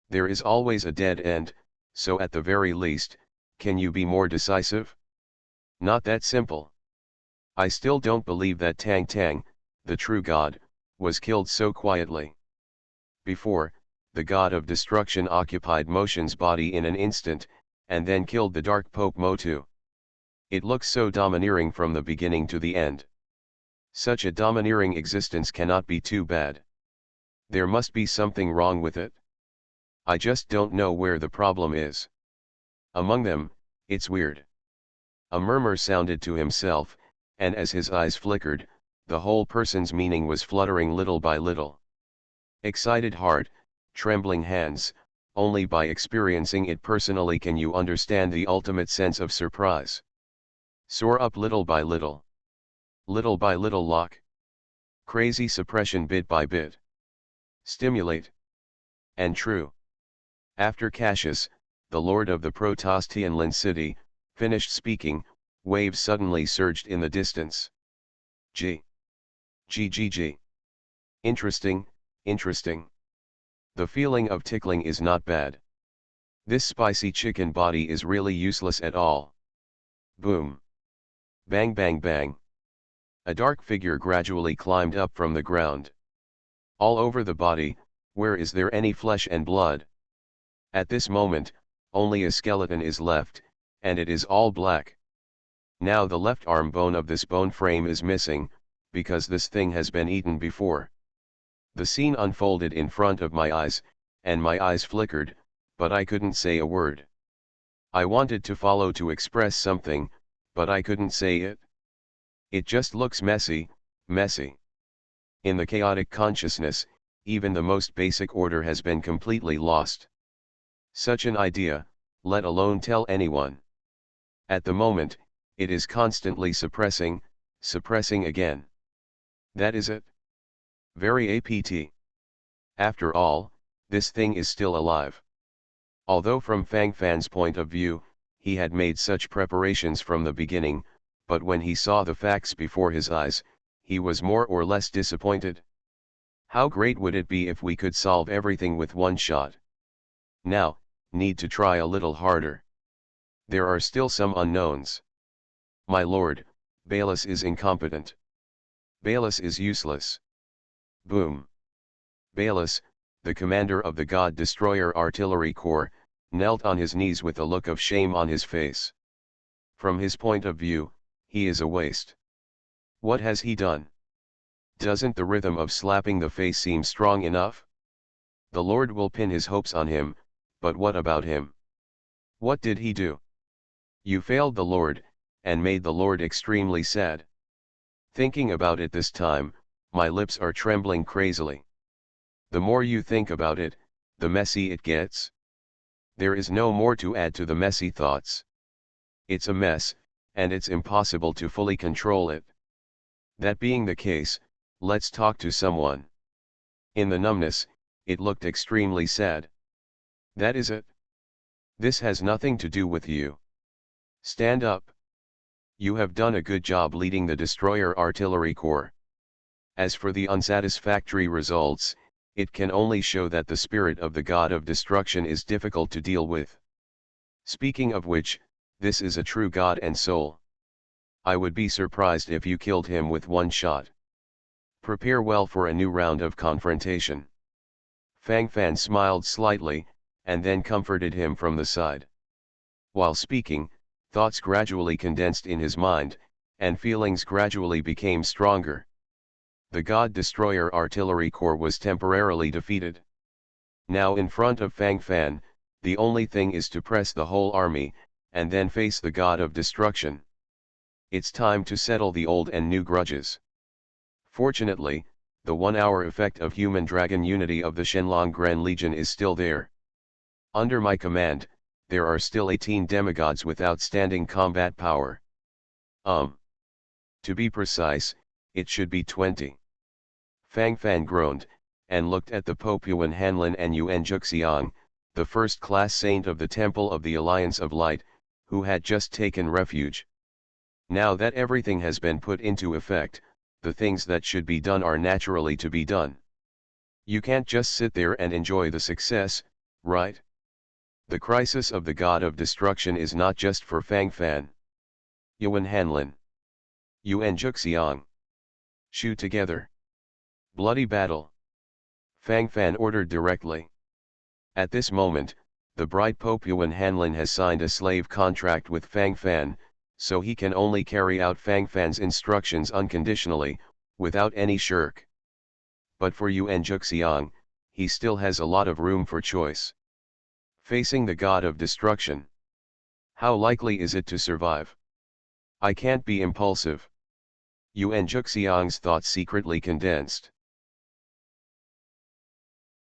There is always a dead end, so at the very least, can you be more decisive? Not that simple. I still don't believe that Tang Tang, the true god, was killed so quietly. Before, the god of destruction occupied Motion's body in an instant, and then killed the Dark Pope Motu. It looks so domineering from the beginning to the end. Such a domineering existence cannot be too bad. There must be something wrong with it. I just don't know where the problem is. Among them, it's weird. A murmur sounded to himself, and as his eyes flickered, the whole person's meaning was fluttering little by little. Excited heart, trembling hands, only by experiencing it personally can you understand the ultimate sense of surprise. Soar up little by little. Little by little lock. Crazy suppression bit by bit. Stimulate. And true. After Cassius, the lord of the Protostian city, finished speaking, Waves suddenly surged in the distance. G. G. Interesting, interesting. The feeling of tickling is not bad. This spicy chicken body is really useless at all. Boom. Bang bang bang. A dark figure gradually climbed up from the ground. All over the body, where is there any flesh and blood? At this moment, only a skeleton is left, and it is all black. Now the left arm bone of this bone frame is missing, because this thing has been eaten before. The scene unfolded in front of my eyes, and my eyes flickered, but I couldn't say a word. I wanted to follow to express something, but I couldn't say it. It just looks messy, messy. In the chaotic consciousness, even the most basic order has been completely lost. Such an idea, let alone tell anyone. At the moment, it is constantly suppressing again. That is it. Very apt. After all, this thing is still alive. Although from Fang Fan's point of view, he had made such preparations from the beginning, but when he saw the facts before his eyes, he was more or less disappointed. How great would it be if we could solve everything with one shot? Now, need to try a little harder. There are still some unknowns. My lord, Balus is incompetent. Balus is useless. Boom. Balus, the commander of the God Destroyer Artillery Corps, knelt on his knees with a look of shame on his face. From his point of view, he is a waste. What has he done? Doesn't the rhythm of slapping the face seem strong enough? The Lord will pin his hopes on him, but what about him? What did he do? You failed the Lord, and made the Lord extremely sad. Thinking about it this time, my lips are trembling crazily. The more you think about it, the messy it gets. There is no more to add to the messy thoughts. It's a mess, and it's impossible to fully control it. That being the case, let's talk to someone. In the numbness, it looked extremely sad. That is it. This has nothing to do with you. Stand up. You have done a good job leading the Destroyer Artillery Corps. As for the unsatisfactory results, it can only show that the spirit of the God of Destruction is difficult to deal with. Speaking of which, this is a true God and soul. I would be surprised if you killed him with one shot. Prepare well for a new round of confrontation. Fang Fan smiled slightly, and then comforted him from the side. While speaking, thoughts gradually condensed in his mind, and feelings gradually became stronger. The God Destroyer Artillery Corps was temporarily defeated. Now in front of Fang Fan, the only thing is to press the whole army, and then face the God of Destruction. It's time to settle the old and new grudges. Fortunately, the 1-hour effect of Human Dragon Unity of the Shenlong Grand Legion is still there. Under my command, there are still 18 demigods with outstanding combat power. To be precise, it should be 20. Fang Fan groaned, and looked at the Pope Yuan Hanlin and Yuan Juxiang, the first-class saint of the Temple of the Alliance of Light, who had just taken refuge. Now that everything has been put into effect, the things that should be done are naturally to be done. You can't just sit there and enjoy the success, right? The crisis of the God of Destruction is not just for Fang Fan. Yuan Hanlin. Yuan Juxiang. Shoot together. Bloody battle. Fang Fan ordered directly. At this moment, the bright Pope Yuan Hanlin has signed a slave contract with Fang Fan, so he can only carry out Fang Fan's instructions unconditionally, without any shirk. But for Yuan Juxiang, he still has a lot of room for choice. Facing the God of Destruction. How likely is it to survive? I can't be impulsive. Yuan Juxiang's thoughts secretly condensed.